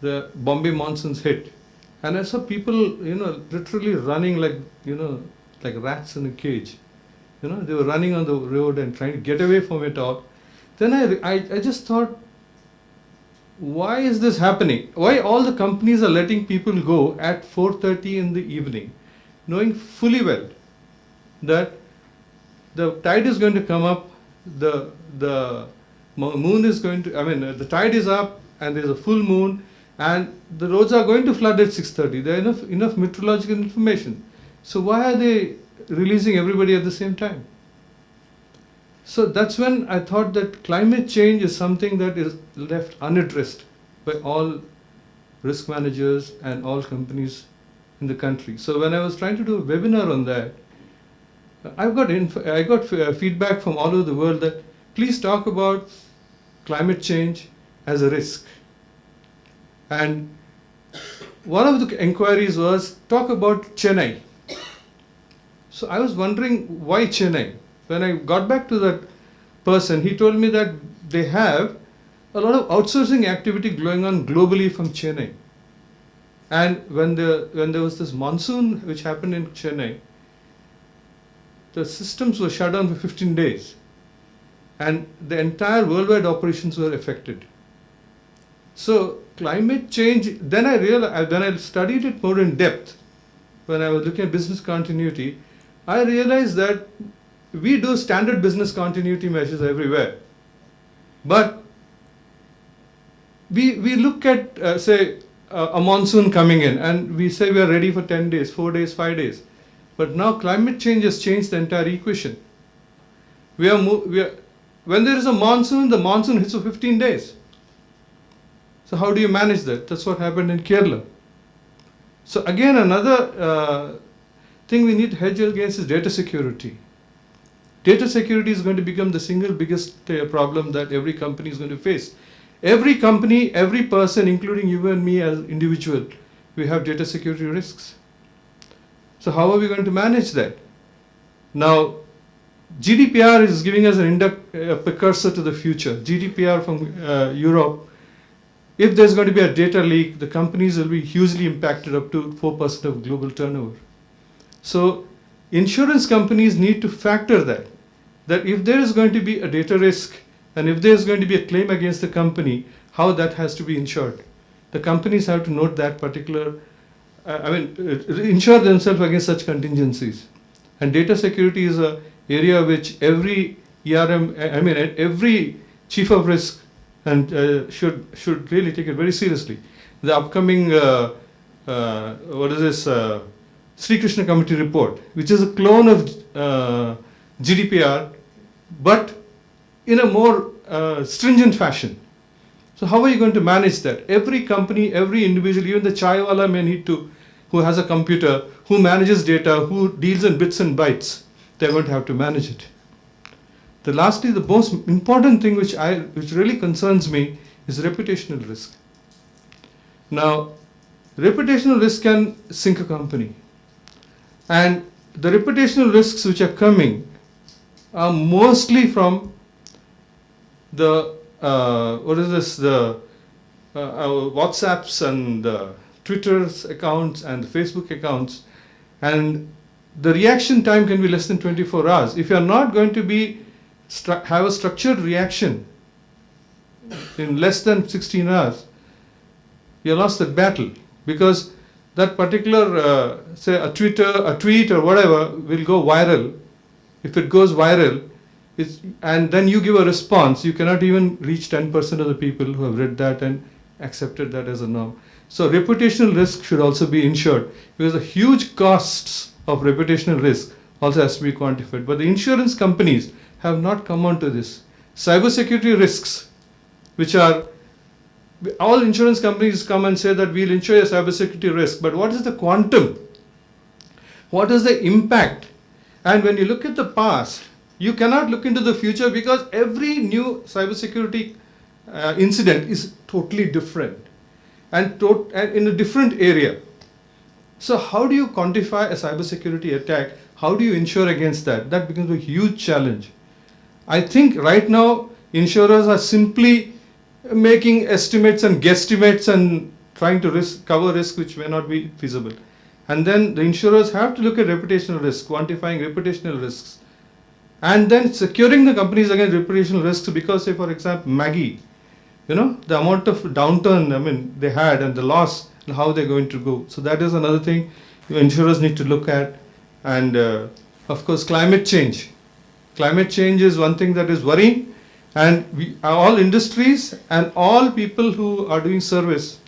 the Bombay monsoons hit. And I saw people, literally running like rats in a cage. They were running on the road and trying to get away from it all. Then I just thought, why is this happening? Why all the companies are letting people go at 4:30 in the evening, knowing fully well that the tide is going to come up, the moon is going to, the tide is up and there's a full moon and the roads are going to flood at 6:30. There are enough meteorological information. So why are they releasing everybody at the same time? So that's when I thought that climate change is something that is left unaddressed by all risk managers and all companies in the country. So when I was trying to do a webinar on that, I got feedback from all over the world that please talk about climate change as a risk. And one of the inquiries was talk about Chennai. So I was wondering why Chennai? When I got back to that person, he told me that they have a lot of outsourcing activity going on globally from Chennai. And when there was this monsoon which happened in Chennai, the systems were shut down for 15 days. And the entire worldwide operations were affected. So climate change, then I realized, when I studied it more in depth, when I was looking at business continuity, I realized that we do standard business continuity measures everywhere. But we look at, say, a monsoon coming in, and we say we are ready for 10 days, 4 days, 5 days. But now climate change has changed the entire equation. When there is a monsoon, the monsoon hits for 15 days. So how do you manage that? That's what happened in Kerala. So again, another thing we need to hedge against is data security. Data security is going to become the single biggest problem that every company is going to face. Every company, every person, including you and me as individual, we have data security risks. So how are we going to manage that? Now, GDPR is giving us a precursor to the future. GDPR from Europe. If there's going to be a data leak, the companies will be hugely impacted, up to 4% of global turnover. So insurance companies need to factor that if there is going to be a data risk and if there's going to be a claim against the company, how that has to be insured. The companies have to note that particular, insure themselves against such contingencies. And data security is an area which every every chief of risk and should really take it very seriously. The upcoming Sri Krishna Committee report, which is a clone of GDPR, but in a more stringent fashion. So how are you going to manage that? Every company, every individual, even the chaiwala may need to, who has a computer, who manages data, who deals in bits and bytes, they're going to have to manage it. Lastly, the most important thing which really concerns me is reputational risk. Now, reputational risk can sink a company. And the reputational risks which are coming are mostly from the WhatsApps and the Twitter's accounts and the Facebook accounts, and the reaction time can be less than 24 hours. If you are not going to have a structured reaction in less than 16 hours, you lost that battle, because that particular, say a tweet or whatever will go viral. If it goes viral, and then you give a response, you cannot even reach 10% of the people who have read that and accepted that as a norm. So reputational risk should also be insured, because the huge costs of reputational risk also has to be quantified. But the insurance companies have not come on to this. Cybersecurity risks, which are, all insurance companies come and say that we'll insure a cybersecurity risk, but what is the quantum? What is the impact? And when you look at the past, you cannot look into the future, because every new cybersecurity incident is totally different and in a different area. So how do you quantify a cybersecurity attack? How do you insure against that? That becomes a huge challenge. I think right now insurers are simply making estimates and guesstimates and trying to cover risk which may not be feasible. And then the insurers have to look at reputational risk, quantifying reputational risks, and then securing the companies against reputational risks, because, say for example, Maggie, the amount of downturn they had and the loss and how they're going to go. So that is another thing insurers need to look at. And of course, climate change. Climate change is one thing that is worrying, and all industries and all people who are doing service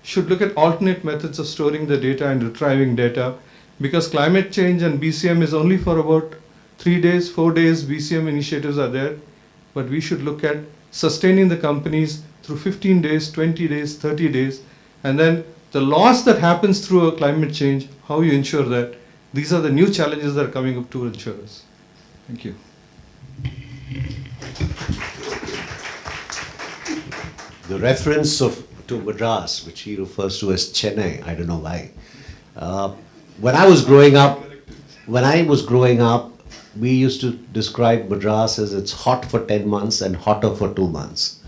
should look at alternate methods of storing the data and retrieving data, because climate change and BCM is only for about 3 days, 4 days. BCM initiatives are there, but we should look at sustaining the companies through 15 days, 20 days, 30 days, and then the loss that happens through a climate change, how you ensure that. These are the new challenges that are coming up to insurers. Thank you. The reference to Madras, which he refers to as Chennai, I don't know why. When I was growing up, we used to describe Madras as it's hot for 10 months and hotter for 2 months.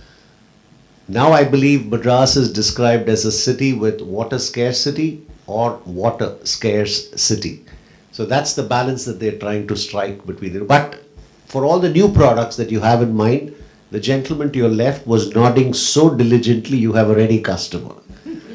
Now I believe Madras is described as a city with water scarcity or water scarce city. So that's the balance that they're trying to strike between it. But for all the new products that you have in mind, the gentleman to your left was nodding so diligently, you have a ready customer.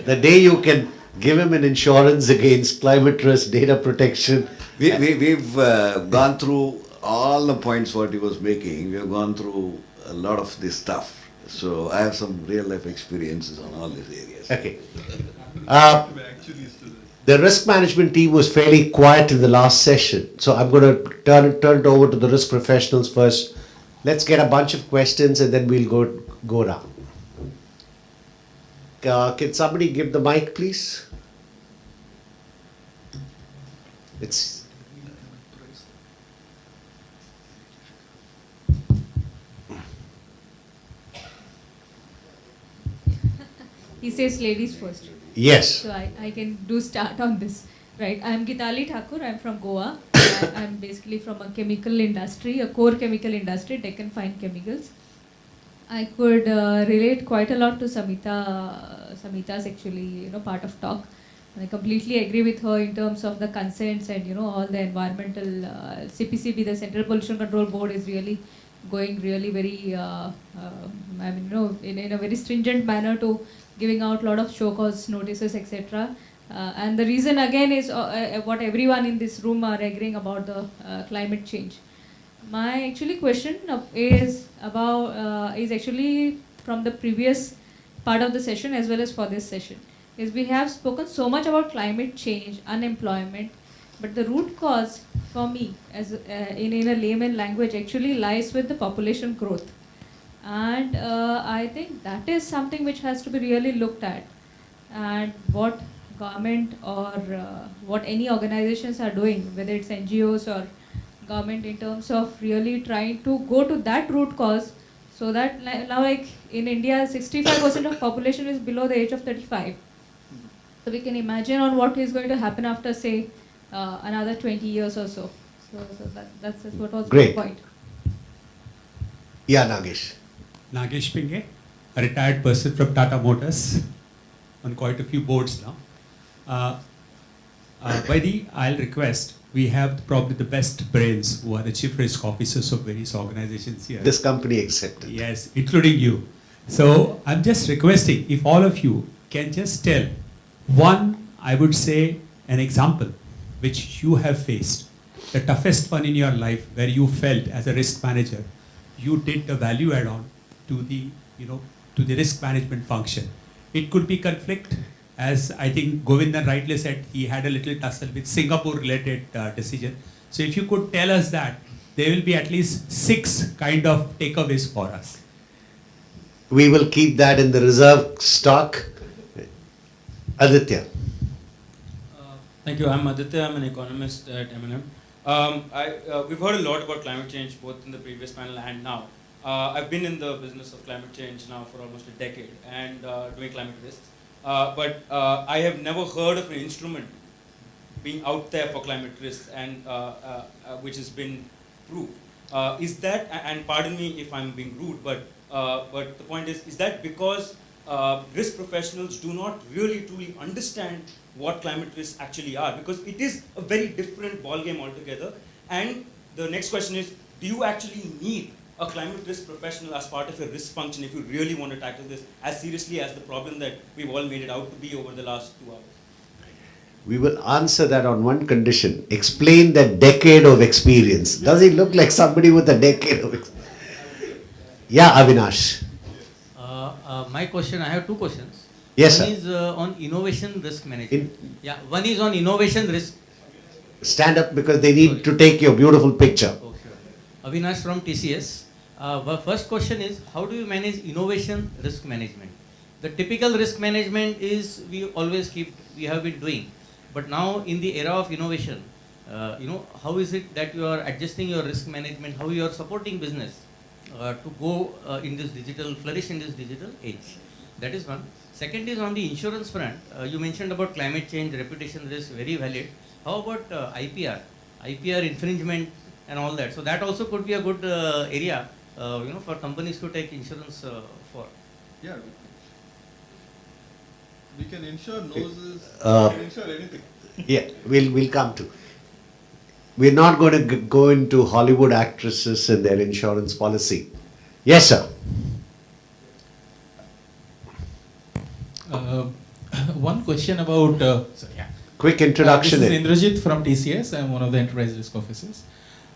The day you can give him an insurance against climate risk, data protection. We've gone through all the points what he was making, we have gone through a lot of this stuff. So I have some real life experiences on all these areas. Okay. The risk management team was fairly quiet in the last session, so I'm going to turn it over to the risk professionals first. Let's get a bunch of questions and then we'll go around. Can somebody give the mic, please? It's He says ladies first. yes. So I can do start on this. Right. I'm Gitali Thakur. I'm from Goa. I'm basically from a chemical industry, a core chemical industry, Deccan Fine Chemicals. I could relate quite a lot to Samita's actually, part of talk. And I completely agree with her in terms of the consents and, all the environmental, CPCB, the Central Pollution Control Board is really going really very, in a very stringent manner to giving out a lot of show cause notices, etc. And the reason again is what everyone in this room are agreeing about the climate change. My actually question is actually from the previous part of the session as well as for this session. Is we have spoken so much about climate change, unemployment, but the root cause for me, as in a layman language, actually lies with the population growth. And I think that is something which has to be really looked at. And what government or what any organizations are doing, whether it's NGOs or government, in terms of really trying to go to that root cause, so that now like in India 65% of population is below the age of 35. So we can imagine on what is going to happen after say another 20 years or so. So that's what was Great. my point. Yeah, Nagesh. Nagesh Pinge, a retired person from Tata Motors, on quite a few boards now. Vaidi, I'll request, we have probably the best brains who are the chief risk officers of various organizations here. This company accepted. Yes, including you. So I'm just requesting if all of you can just tell one, I would say, an example which you have faced, the toughest one in your life where you felt as a risk manager, you did the value add-on to the, to the risk management function. It could be conflict, as I think Govindan rightly said, he had a little tussle with Singapore-related decision. So if you could tell us that, there will be at least 6 kind of takeaways for us. We will keep that in the reserve stock. Aditya. Thank you. I'm Aditya. I'm an economist at M&M. We've heard a lot about climate change both in the previous panel and now. I've been in the business of climate change now for almost a decade and doing climate risks. But I have never heard of an instrument being out there for climate risks and which has been proved. Is that, and pardon me if I'm being rude, but the point is that because risk professionals do not really truly understand what climate risks actually are, because it is a very different ballgame altogether. And the next question is, do you actually need a climate risk professional as part of your risk function if you really want to tackle this as seriously as the problem that we've all made it out to be over the last 2 hours? We will answer that on one condition. Explain that decade of experience. Does he look like somebody with a decade of experience? Yeah, Avinash. My question, I have 2 questions. Yes, one sir. is on innovation risk management. One is on innovation risk. Stand up because they need to take your beautiful picture. Oh, sure. Avinash from TCS. First question is, how do you manage innovation risk management? The typical risk management is we have been doing. But now in the era of innovation, how is it that you are adjusting your risk management, how you are supporting business to go flourish in this digital age? That is one. Second is on the insurance front. You mentioned about climate change, reputation risk, very valid. How about IPR infringement and all that? So that also could be a good area, for companies to take insurance for. Yeah. We can insure noses, we can insure anything. Yeah, we'll come to. We're not going to go into Hollywood actresses and their insurance policy. Yes, sir. One question about, Quick introduction. This is Indrajit from TCS. I'm one of the enterprise risk officers.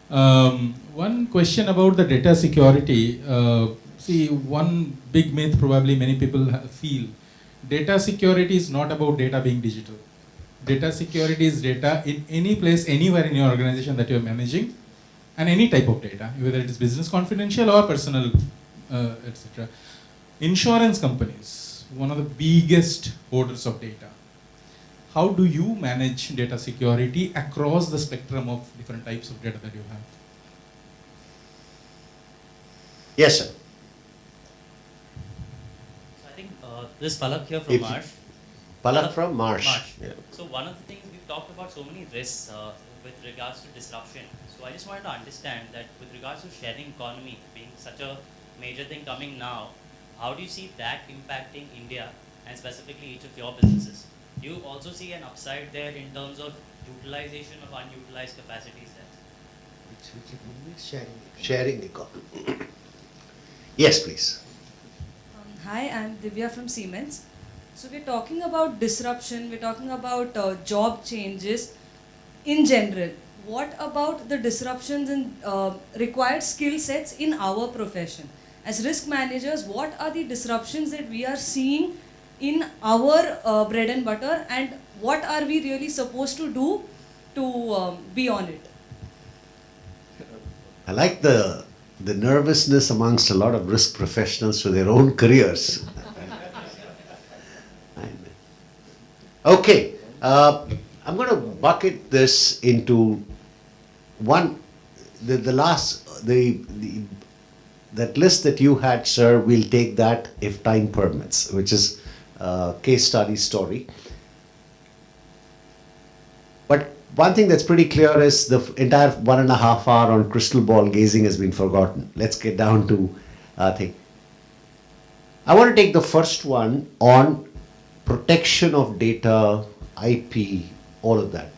One question about the data security. See, one big myth probably many people feel. Data security is not about data being digital. Data security is data in any place, anywhere in your organization that you're managing, and any type of data, whether it is business confidential or personal, etc. Insurance companies, one of the biggest hoarders of data. How do you manage data security across the spectrum of different types of data that you have? Yes, sir. So I think this Palak here from If- Marsh. Palak from Marsh. Yeah. So one of the things we've talked about so many risks with regards to disruption. So I just wanted to understand that with regards to sharing economy being such a major thing coming now, how do you see that impacting India and specifically each of your businesses? Do you also see an upside there in terms of utilization of unutilized capacities there? Sharing economy. Yes, please. Hi, I'm Divya from Siemens. So we're talking about disruption, we're talking about job changes in general. What about the disruptions in required skill sets in our profession? As risk managers, what are the disruptions that we are seeing in our bread and butter, and what are we really supposed to do to be on it? I like the nervousness amongst a lot of risk professionals for their own careers. Okay, I'm going to bucket this into one. That list that you had, sir. We'll take that if time permits, which is a case study story. But one thing that's pretty clear is the entire 1.5 hour on crystal ball gazing has been forgotten. Let's get down to thing. I want to take the first one on protection of data, IP, all of that.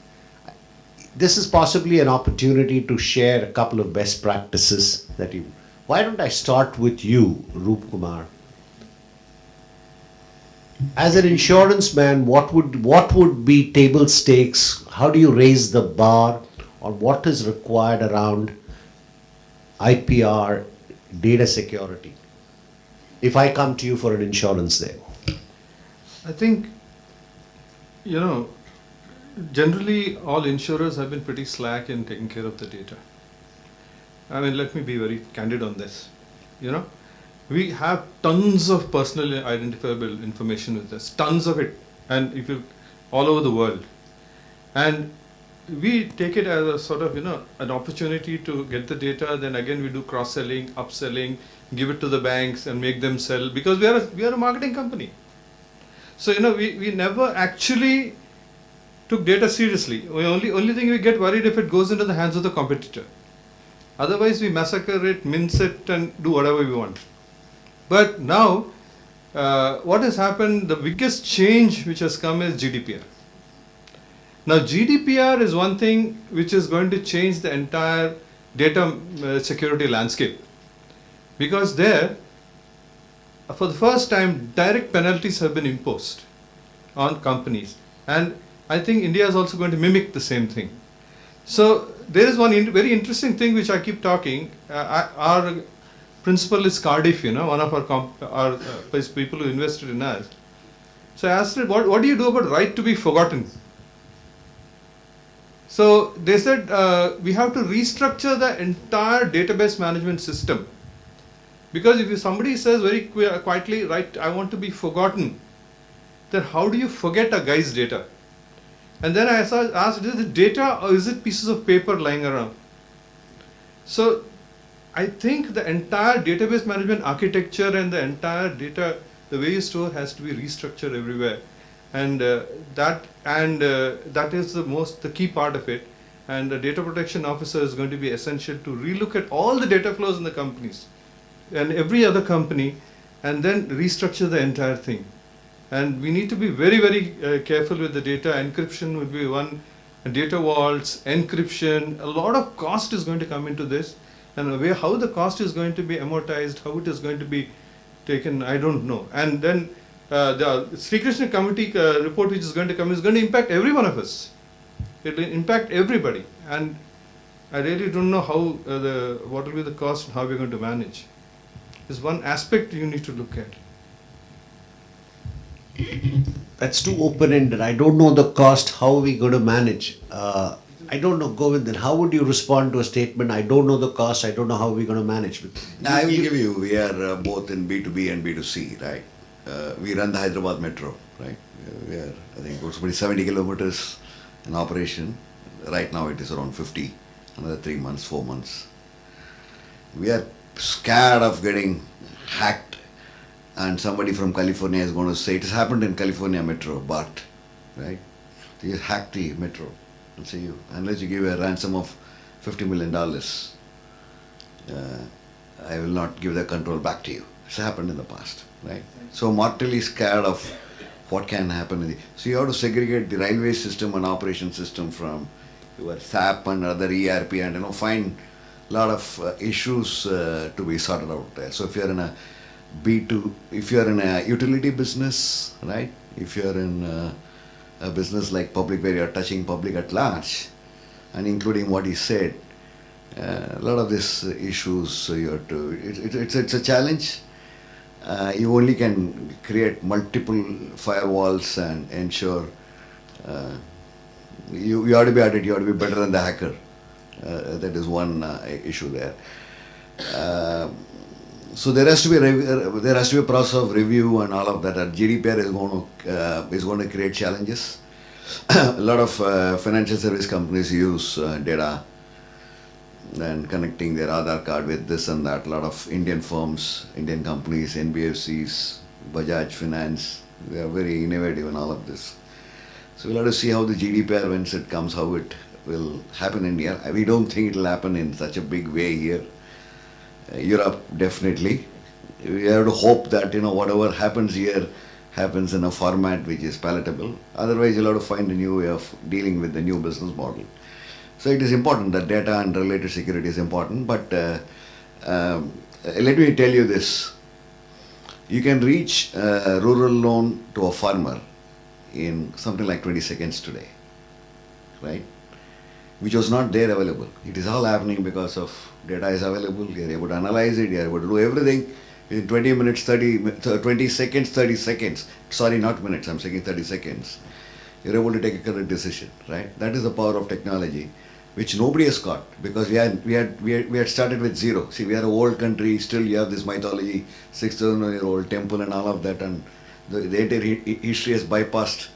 This is possibly an opportunity to share a couple of best practices that you. Why don't I start with you, Roop Kumar? As an insurance man, what would be table stakes? How do you raise the bar on what is required around IPR, data security? If I come to you for an insurance there. I think, generally all insurers have been pretty slack in taking care of the data. I mean, let me be very candid on this. We have tons of personally identifiable information with us, tons of it, and if you all over the world, and we take it as a sort of an opportunity to get the data. Then again, we do cross-selling, upselling, give it to the banks and make them sell, because we are a marketing company. So we never actually took data seriously. Only thing we get worried if it goes into the hands of the competitor. Otherwise, we massacre it, mince it, and do whatever we want. But now, what has happened, the biggest change which has come is GDPR. Now, GDPR is one thing which is going to change the entire data security landscape. Because there, for the first time, direct penalties have been imposed on companies. And I think India is also going to mimic the same thing. So there is one very interesting thing which I keep talking. Our principal is Cardiff, one of our people who invested in us. So I asked her, what do you do about right to be forgotten? So they said, we have to restructure the entire database management system. Because if somebody says very quietly, right, I want to be forgotten, then how do you forget a guy's data? And then I asked, is it data or is it pieces of paper lying around? So I think the entire database management architecture and the entire data, the way you store, has to be restructured everywhere. And that is the key part of it. And the data protection officer is going to be essential to relook at all the data flows in the companies and every other company, and then restructure the entire thing. And we need to be very, very careful with the data. Encryption would be one, data vaults, encryption. A lot of cost is going to come into this, and how the cost is going to be amortized, how it is going to be taken, I don't know. And then the Sri Krishna committee report which is going to come is going to impact every one of us. It will impact everybody. And I really don't know how what will be the cost and how we're going to manage. There's one aspect you need to look at. That's too open-ended. I don't know the cost, how are we going to manage? I don't know, Govind, how would you respond to a statement, I don't know the cost, I don't know how we're going to manage? Now, I will give you, we are both in B2B and B2C, right? We run the Hyderabad Metro, right? We are, I think, approximately 70 kilometers in operation. Right now it is around 50, another 3 months, 4 months. We are scared of getting hacked, and somebody from California is going to say, it has happened in California Metro, but, right? They just hack the metro and say, you, unless you give a ransom of $50 million, I will not give the control back to you. It's happened in the past, right? So mortally scared of what can happen. So you have to segregate the railway system and operation system from your SAP and other ERP, and find a lot of issues to be sorted out there. So if you're in a B2, if you're in a utility business, right? If you're in a business like public where you're touching public at large, and including what he said, a lot of these issues you have to, it's a challenge. You only can create multiple firewalls and ensure you have to be at it, you have to be better than the hacker. That is one issue there. So there has to be a process of review and all of that. GDPR is going to create challenges. A lot of financial service companies use data and connecting their Aadhaar card with this and that. A lot of Indian firms, Indian companies, NBFCs, Bajaj Finance, they are very innovative in all of this. So we'll have to see how the GDPR, once it comes, how it will happen in India. We don't think it will happen in such a big way here. Europe, definitely. We have to hope that whatever happens here happens in a format which is palatable. Otherwise, you'll have to find a new way of dealing with the new business model. So it is important that data and related security is important. But let me tell you this: you can reach a rural loan to a farmer in something like 20 seconds today, right? Which was not there available. It is all happening because of data is available. You are able to analyze it. You are able to do everything in 20 minutes, 20 seconds, 30 seconds. Sorry, not minutes. I'm saying 30 seconds. You're able to take a correct decision, right? That is the power of technology, which nobody has got, because we had started with zero. See, we are an old country. Still, you have this mythology, 6,000-year-old temple and all of that, and the entire history has bypassed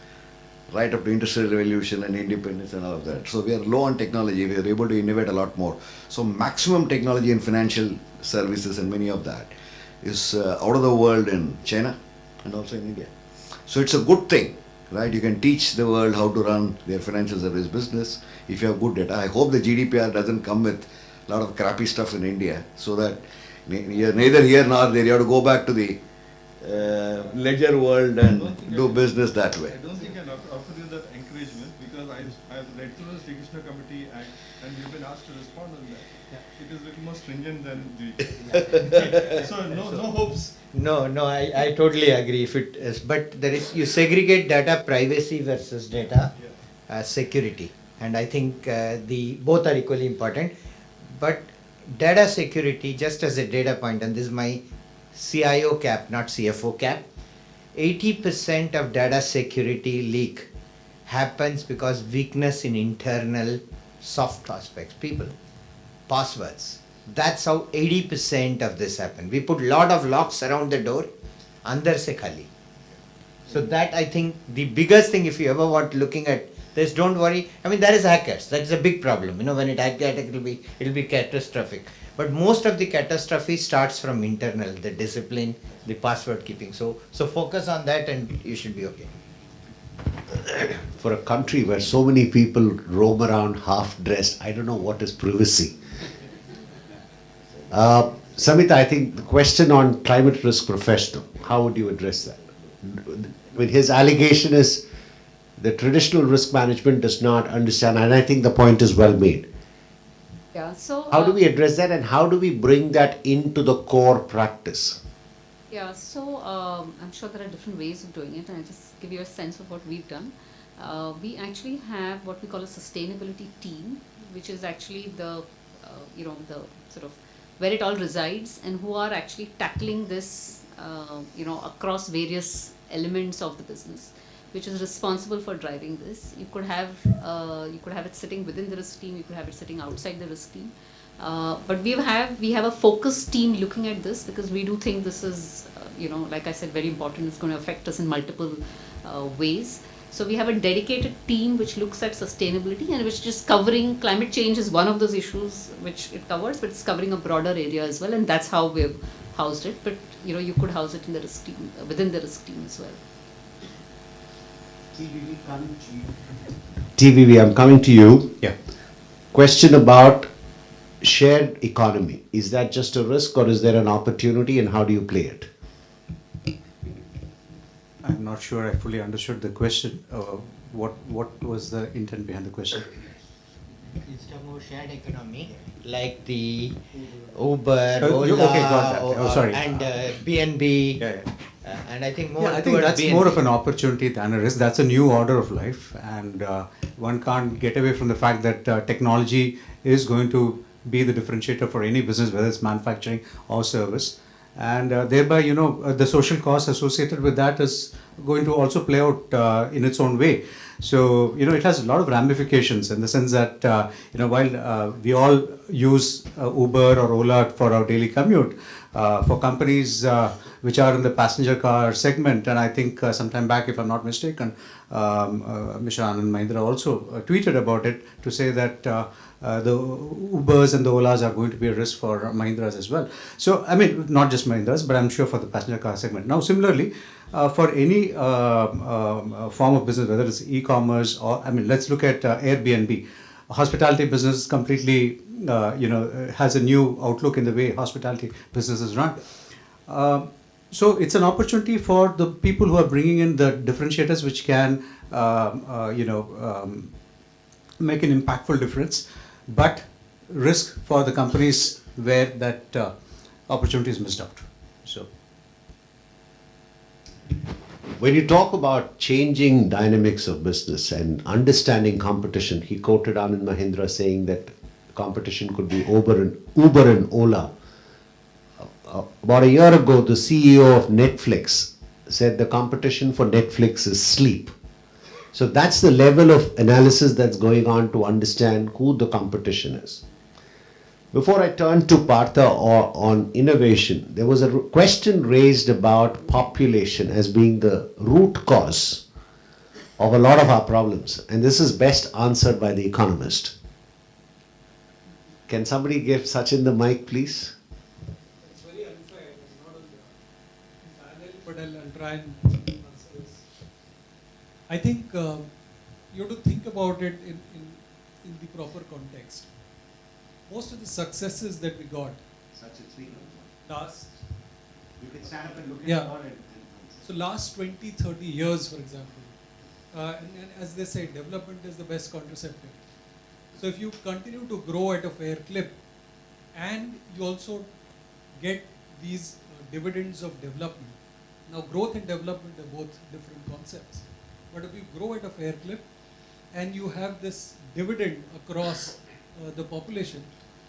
right up to industrial revolution and independence and all of that. So we are low on technology. We are able to innovate a lot more. So maximum technology in financial services and many of that is out of the world in China and also in India. So it's a good thing, right? You can teach the world how to run their financial service business if you have good data. I hope the GDPR doesn't come with a lot of crappy stuff in India, so that you're neither here nor there. You have to go back to the ledger world and do business that way. I don't think I can offer you that encouragement, because I've read through the Sri Krishna Committee Act and we've been asked to respond on that. It is a little more stringent than the. So no hopes. No, I totally agree. If it is, but there is, you segregate data privacy versus data security, and I think the both are equally important. But data security, just as a data point, and this is my CIO cap, not CFO cap, 80% of data security leak happens because weakness in internal soft aspects, people, passwords. That's how 80% of this happen. We put lot of locks around the door, andar se khali. So that, I think, the biggest thing, if you ever want looking at this, don't worry. I mean, there is hackers. That's a big problem. When it attack, it'll be catastrophic. But most of the catastrophe starts from internal, the discipline, the password keeping. So focus on that and you should be okay. For a country where so many people roam around half-dressed, I don't know what is privacy. Samita, I think the question on climate risk professional, how would you address that? I mean, his allegation is the traditional risk management does not understand, and I think the point is well made. Yeah, so How do we address that, and how do we bring that into the core practice? yeah, so I'm sure there are different ways of doing it, and I'll just give you a sense of what we've done. We actually have what we call a sustainability team which is actually the, the sort of where it all resides, and who are actually tackling this, across various elements of the business, which is responsible for driving this. You could have it sitting within the risk team, you could have it sitting outside the risk team. But we have a focused team looking at this, because we do think this is, like I said, very important. It's going to affect us in multiple ways. So we have a dedicated team which looks at sustainability, and which is covering climate change is one of those issues which it covers, but it's covering a broader area as well, and that's how we've housed it. But you could house it in the risk team, within the risk team as well. TVV, I'm coming to you. Yeah. Question about shared economy. Is that just a risk, or is there an opportunity, and how do you play it? I'm not sure I fully understood the question. What was the intent behind the question? It's about shared economy, like the Uber, Okay, Ola, got that. Oh, sorry. and BNB. Yeah, yeah. And I think more. Yeah, I think that's BNB. more of an opportunity than a risk. That's a new order of life, and one can't get away from the fact that technology is going to be the differentiator for any business, whether it's manufacturing or service. And thereby, the social cost associated with that is going to also play out in its own way. So, it has a lot of ramifications in the sense that, while we all use Uber or Ola for our daily commute, for companies which are in the passenger car segment, and I think sometime back, if I'm not mistaken, Mr. Anand Mahindra also tweeted about it to say that the Ubers and the Olas are going to be a risk for Mahindras as well. So, I mean, not just Mahindras, but I'm sure for the passenger car segment. Now, similarly, for any form of business, whether it's e-commerce or, let's look at Airbnb. Hospitality business completely, has a new outlook in the way hospitality business is run. So it's an opportunity for the people who are bringing in the differentiators which can, make an impactful difference, but risk for the companies where that opportunity is missed out. So, when you talk about changing dynamics of business and understanding competition, he quoted Anand Mahindra saying that competition could be Uber and Ola. About a year ago, the CEO of Netflix said the competition for Netflix is sleep. So that's the level of analysis that's going on to understand who the competition is. Before I turn to Partha on innovation, there was a question raised about population as being the root cause of a lot of our problems. And this is best answered by the economist. Can somebody give Sachin the mic, please? It's very unfair. It's not on the panel, but I'll try and answer this. I think you have to think about it in the proper context. Most of the successes that we got last, you can stand up and look at yeah. So last 20, 30 years, for example, and as they say, development is the best contraceptive. So if you continue to grow at a fair clip, and you also get these dividends of development. Now growth and development are both different concepts. But if you grow at a fair clip, and you have this dividend across the population,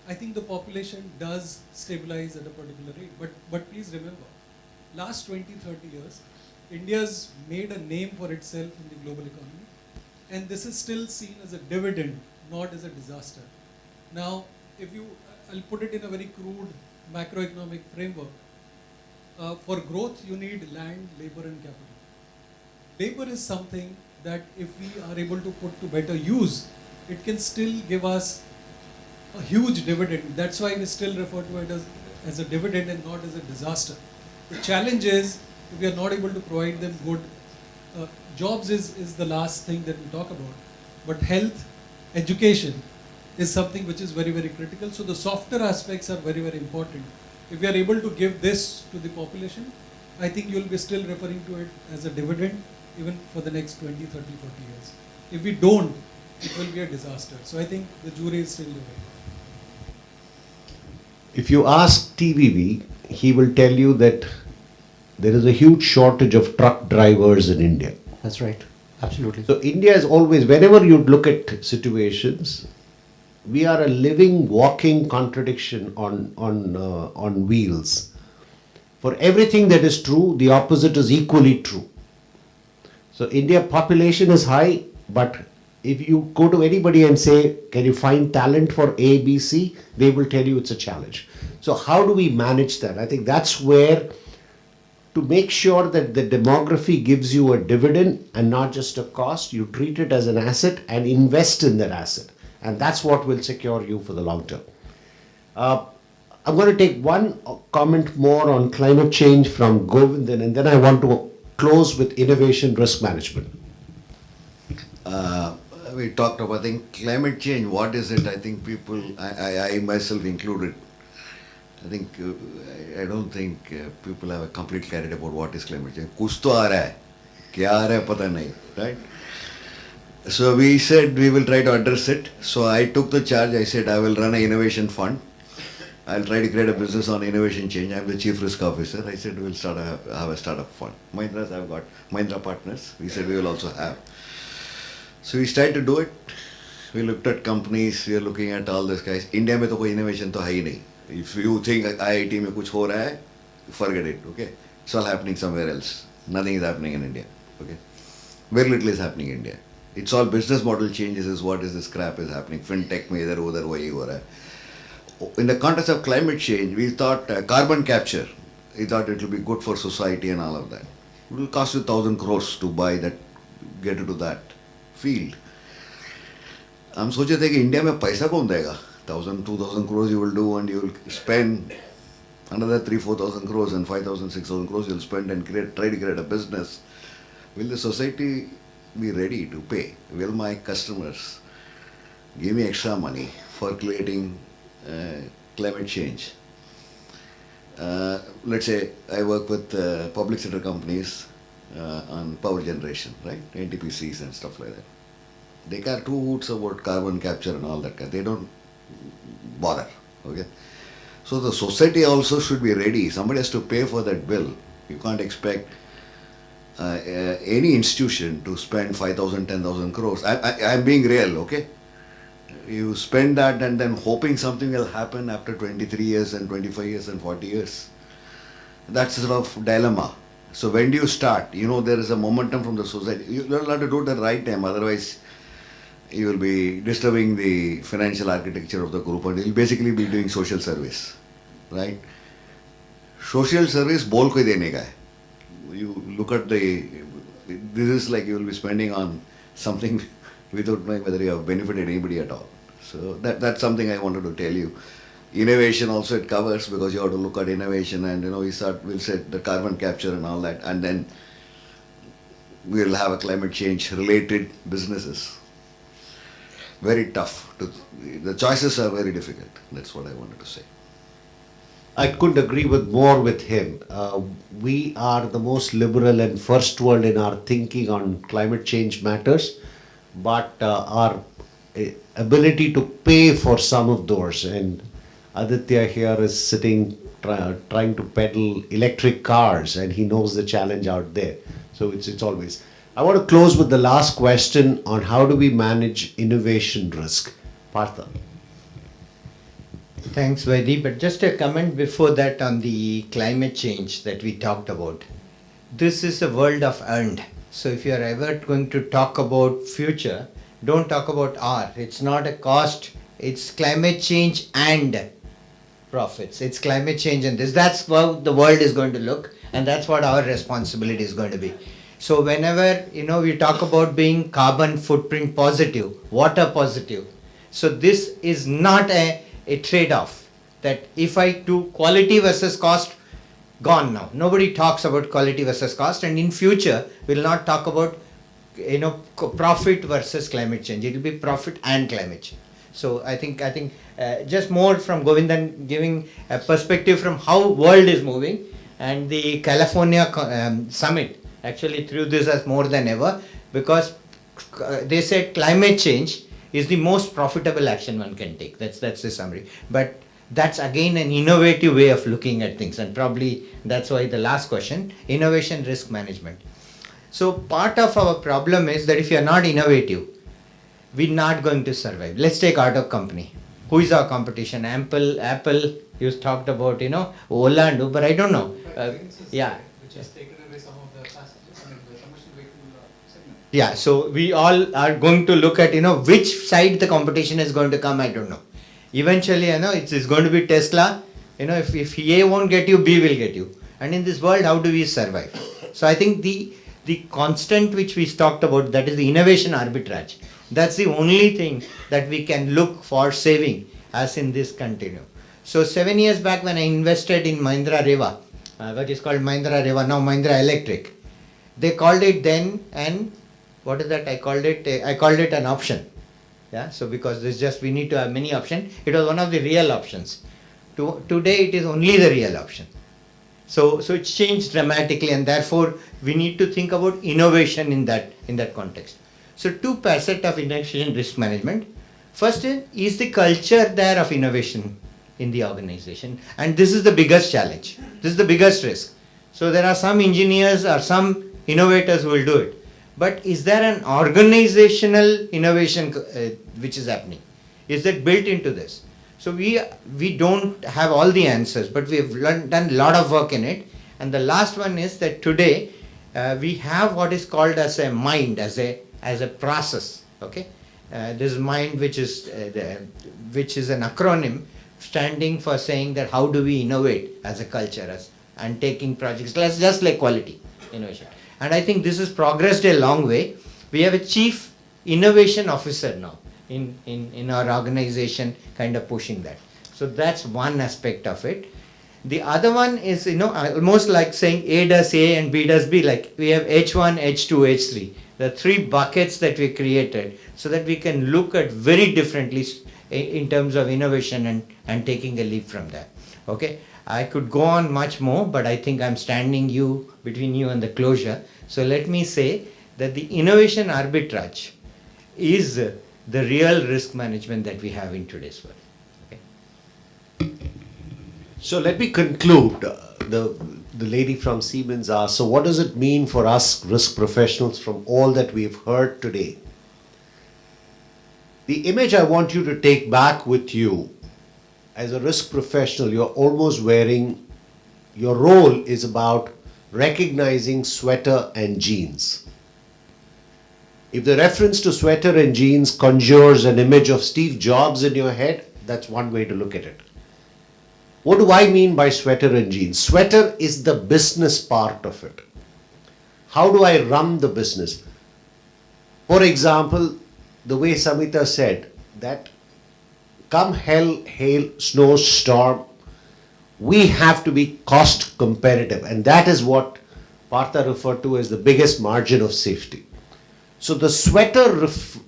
I think the population does stabilize at a particular rate. But please remember, last 20, 30 years, India's made a name for itself in the global economy. And this is still seen as a dividend, not as a disaster. Now, I'll put it in a very crude macroeconomic framework. For growth, you need land, labor, and capital. Labor is something that if we are able to put to better use, it can still give us a huge dividend. That's why we still refer to it as a dividend and not as a disaster. The challenge is, if we are not able to provide them good jobs is the last thing that we talk about. But health, education is something which is very, very critical. So the softer aspects are very, very important. If we are able to give this to the population, I think you'll be still referring to it as a dividend even for the next 20, 30, 40 years. If we don't, it will be a disaster. So I think the jury is still divided. If you ask TVV, he will tell you that there is a huge shortage of truck drivers in India. that's right. Absolutely. So India is always, whenever you look at situations, we are a living, walking contradiction on wheels. For everything that is true, the opposite is equally true. So India population is high, but if you go to anybody and say, can you find talent for A, B, C? They will tell you it's a challenge. So how do we manage that? I think that's where, to make sure that the demography gives you a dividend and not just a cost, you treat it as an asset and invest in that asset. And that's what will secure you for the long term. I'm going to take one comment more on climate change from Govindan, and then I want to close with innovation risk management. We talked about, I think, climate change. What is it? I think people, I myself included, I think, I don't think people have a complete clarity about what is climate change. Kuch to aa raha hai, kya aa raha hai pata nahi, right? So we said we will try to address it. So I took the charge. I said I will run an innovation fund. I'll try to create a business on innovation change. I'm the chief risk officer. I said we'll have a startup fund. Mahindra's have got Mahindra partners. We said we will also have. So we started to do it. We looked at companies. We are looking at all these guys. India में तो कोई innovation तो है ही नहीं. If you think IIT में कुछ हो रहा है, forget it. Okay, it's all happening somewhere else. Nothing is happening in India. Okay, very little is happening in India. It's all business model changes. Is what is this crap is happening? Fintech में इधर उधर वही हो रहा है. In the context of climate change, we thought carbon capture. We thought it will be good for society and all of that. It will cost you 1,000 crores to buy that, get into that field. हम सोचे थे कि India में पैसा कौन देगा? 1,000, 2,000 crores you will do, and you will spend another 3,000-4,000 crores and 5,000, 6,000 crores you will spend and try to create a business. Will the society be ready to pay? Will my customers give me extra money for creating climate change? Let's say I work with public sector companies on power generation, right? NTPCs and stuff like that. They care two hoots about carbon capture and all that. They don't bother. Okay. So the society also should be ready. Somebody has to pay for that bill. You can't expect any institution to spend 5,000, 10,000 crores. I'm being real, okay? You spend that and then hoping something will happen after 23 years and 25 years and 40 years. That's sort of dilemma. So when do you start? You know, there is a momentum from the society. You'll have to do it at the right time, otherwise you will be disturbing the financial architecture of the group, and you'll basically be doing social service, right? Social service bol koi dene ka hai. You look at this is like you will be spending on something without knowing whether you have benefited anybody at all. So that's something I wanted to tell you. Innovation also it covers, because you have to look at innovation, and we'll say the carbon capture and all that, and then we'll have a climate change related businesses. Very tough. The choices are very difficult. That's what I wanted to say. I couldn't agree more with him. We are the most liberal and first world in our thinking on climate change matters, but our ability to pay for some of those, and Aditya here is sitting trying to peddle electric cars, and he knows the challenge out there. So it's always. I want to close with the last question on how do we manage innovation risk. Partha. Thanks, Vaidi. But just a comment before that on the climate change that we talked about. This is a world of earned. So if you are ever going to talk about future, don't talk about R. It's not a cost. It's climate change and profits. It's climate change and this. That's how the world is going to look, and that's what our responsibility is going to be. So whenever we talk about being carbon footprint positive, water positive. So this is not a trade-off, that if I do quality versus cost, gone now. Nobody talks about quality versus cost, and in future we'll not talk about profit versus climate change. It will be profit and climate change. So I think just more from Govindan giving a perspective from how world is moving, and the California summit actually threw this as more than ever, because they said climate change is the most profitable action one can take. That's the summary. But that's again an innovative way of looking at things, and probably that's why the last question, innovation risk management. So part of our problem is that if you are not innovative, we're not going to survive. Let's take auto company. Who is our competition? Apple, you talked about, Ola and Uber, I don't know. Yeah. Which has taken away some of the passengers, the commercial vehicle segment. Yeah, so we all are going to look at, which side the competition is going to come, I don't know. Eventually, it's going to be Tesla. If A won't get you, B will get you. And in this world, how do we survive? So I think the constant which we talked about, that is the innovation arbitrage. That's the only thing that we can look for saving as in this continue. So 7 years back when I invested in Mahindra Reva, what is called Mahindra Reva, now Mahindra Electric, they called it then what is that? I called it an option. Yeah. So because we need to have many options. It was one of the real options. Today it is only the real option. So it's changed dramatically, and therefore we need to think about innovation in that context. So two facets of innovation risk management. First is the culture there of innovation in the organization, and this is the biggest challenge. This is the biggest risk. So there are some engineers or some innovators who will do it. But is there an organizational innovation which is happening? Is that built into this? So we don't have all the answers, but we have done a lot of work in it. And the last one is that today we have what is called as a mind, as a process. Okay, this mind, which is an acronym standing for saying that how do we innovate as a culture, and taking projects just like quality innovation. And I think this has progressed a long way. We have a chief innovation officer now in our organization, kind of pushing that. So that's one aspect of it. The other one is, almost like saying A does A and B does B, like we have H1, H2, H3. The three buckets that we created so that we can look at very differently in terms of innovation and taking a leap from there. Okay. I could go on much more, but I think I'm standing between you and the closure. So let me say that the innovation arbitrage is the real risk management that we have in today's world. Okay. So let me conclude. The lady from Siemens asked, so what does it mean for us risk professionals from all that we've heard today? The image I want you to take back with you, as a risk professional, you're almost wearing, your role is about recognizing sweater and jeans. If the reference to sweater and jeans conjures an image of Steve Jobs in your head, that's one way to look at it. What do I mean by sweater and jeans? Sweater is the business part of it. How do I run the business? For example, the way Samita said that come hell, hail, snow, storm, we have to be cost competitive, and that is what Partha referred to as the biggest margin of safety. So the sweater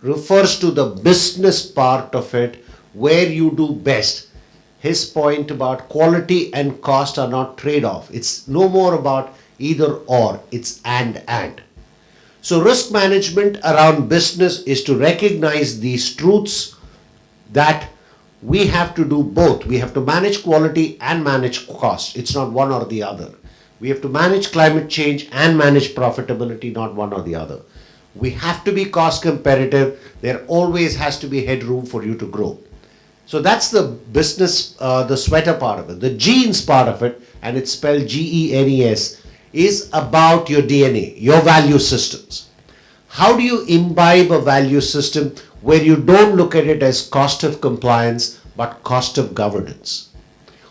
refers to the business part of it, where you do best. His point about quality and cost are not trade-off. It's no more about either or, it's and. So risk management around business is to recognize these truths that we have to do both. We have to manage quality and manage cost. It's not one or the other. We have to manage climate change and manage profitability, not one or the other. We have to be cost competitive. There always has to be headroom for you to grow. So that's the business, the sweater part of it. The jeans part of it, and it's spelled GENES, is about your DNA, your value systems. How do you imbibe a value system where you don't look at it as cost of compliance, but cost of governance?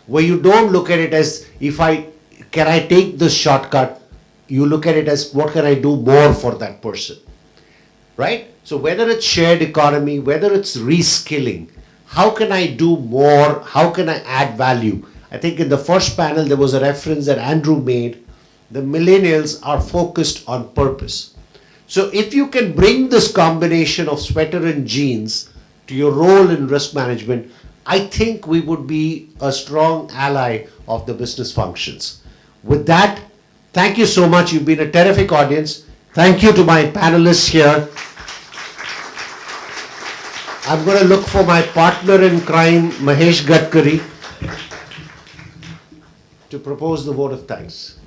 Where you don't look at it as, can I take this shortcut? You look at it as, what can I do more for that person? Right? So whether it's shared economy, whether it's reskilling, how can I do more? How can I add value? I think in the first panel, there was a reference that Andrew made. The millennials are focused on purpose. So if you can bring this combination of sweater and jeans to your role in risk management, I think we would be a strong ally of the business functions. With that, thank you so much. You've been a terrific audience. Thank you to my panelists here. I'm going to look for my partner in crime, Mahesh Gadkari, to propose the vote of thanks.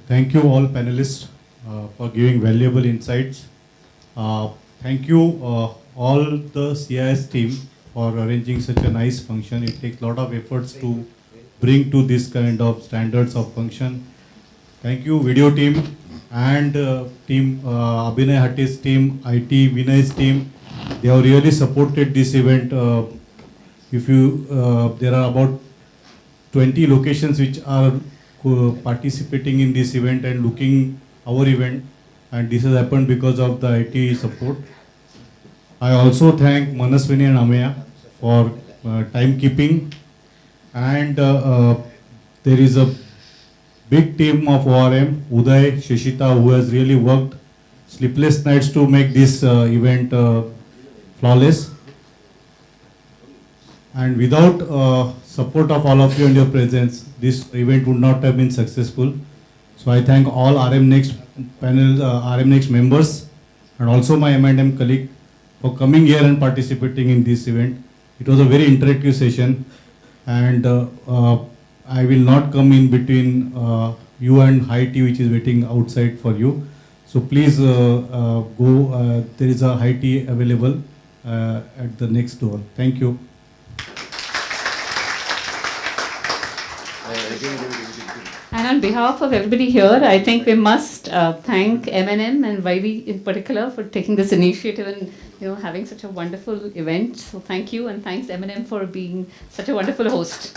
thank you all panelists for giving valuable insights. Thank you all the CIS team for arranging such a nice function. It takes a lot of efforts to bring to this kind of standards of function. Thank you video team and team Abhinay Hatti's team, IT Vinay's team. They have really supported this event. If you there are about 20 locations which are participating in this event and looking our event, and this has happened because of the IT support. I also thank Manaswini and Ameya for timekeeping, and there is a big team of ORM, Uday, Shishita, who has really worked sleepless nights to make this event flawless. And without support of all of you and your presence, this event would not have been successful. So I thank all RM Next panel, RM Next members, and also my M&M colleague for coming here and participating in this event. It was a very interactive session, and I will not come in between you and high tea, which is waiting outside for you. So please go. There is a high tea available at the next door. Thank you. And on behalf of everybody here, I think we must thank M&M and YV in particular for taking this initiative and having such a wonderful event. So thank you, and thanks M&M for being such a wonderful host.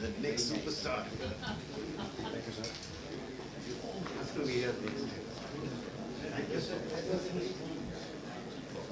The next superstar. Thank you, sir. You have to be here next time. Thank you, sir.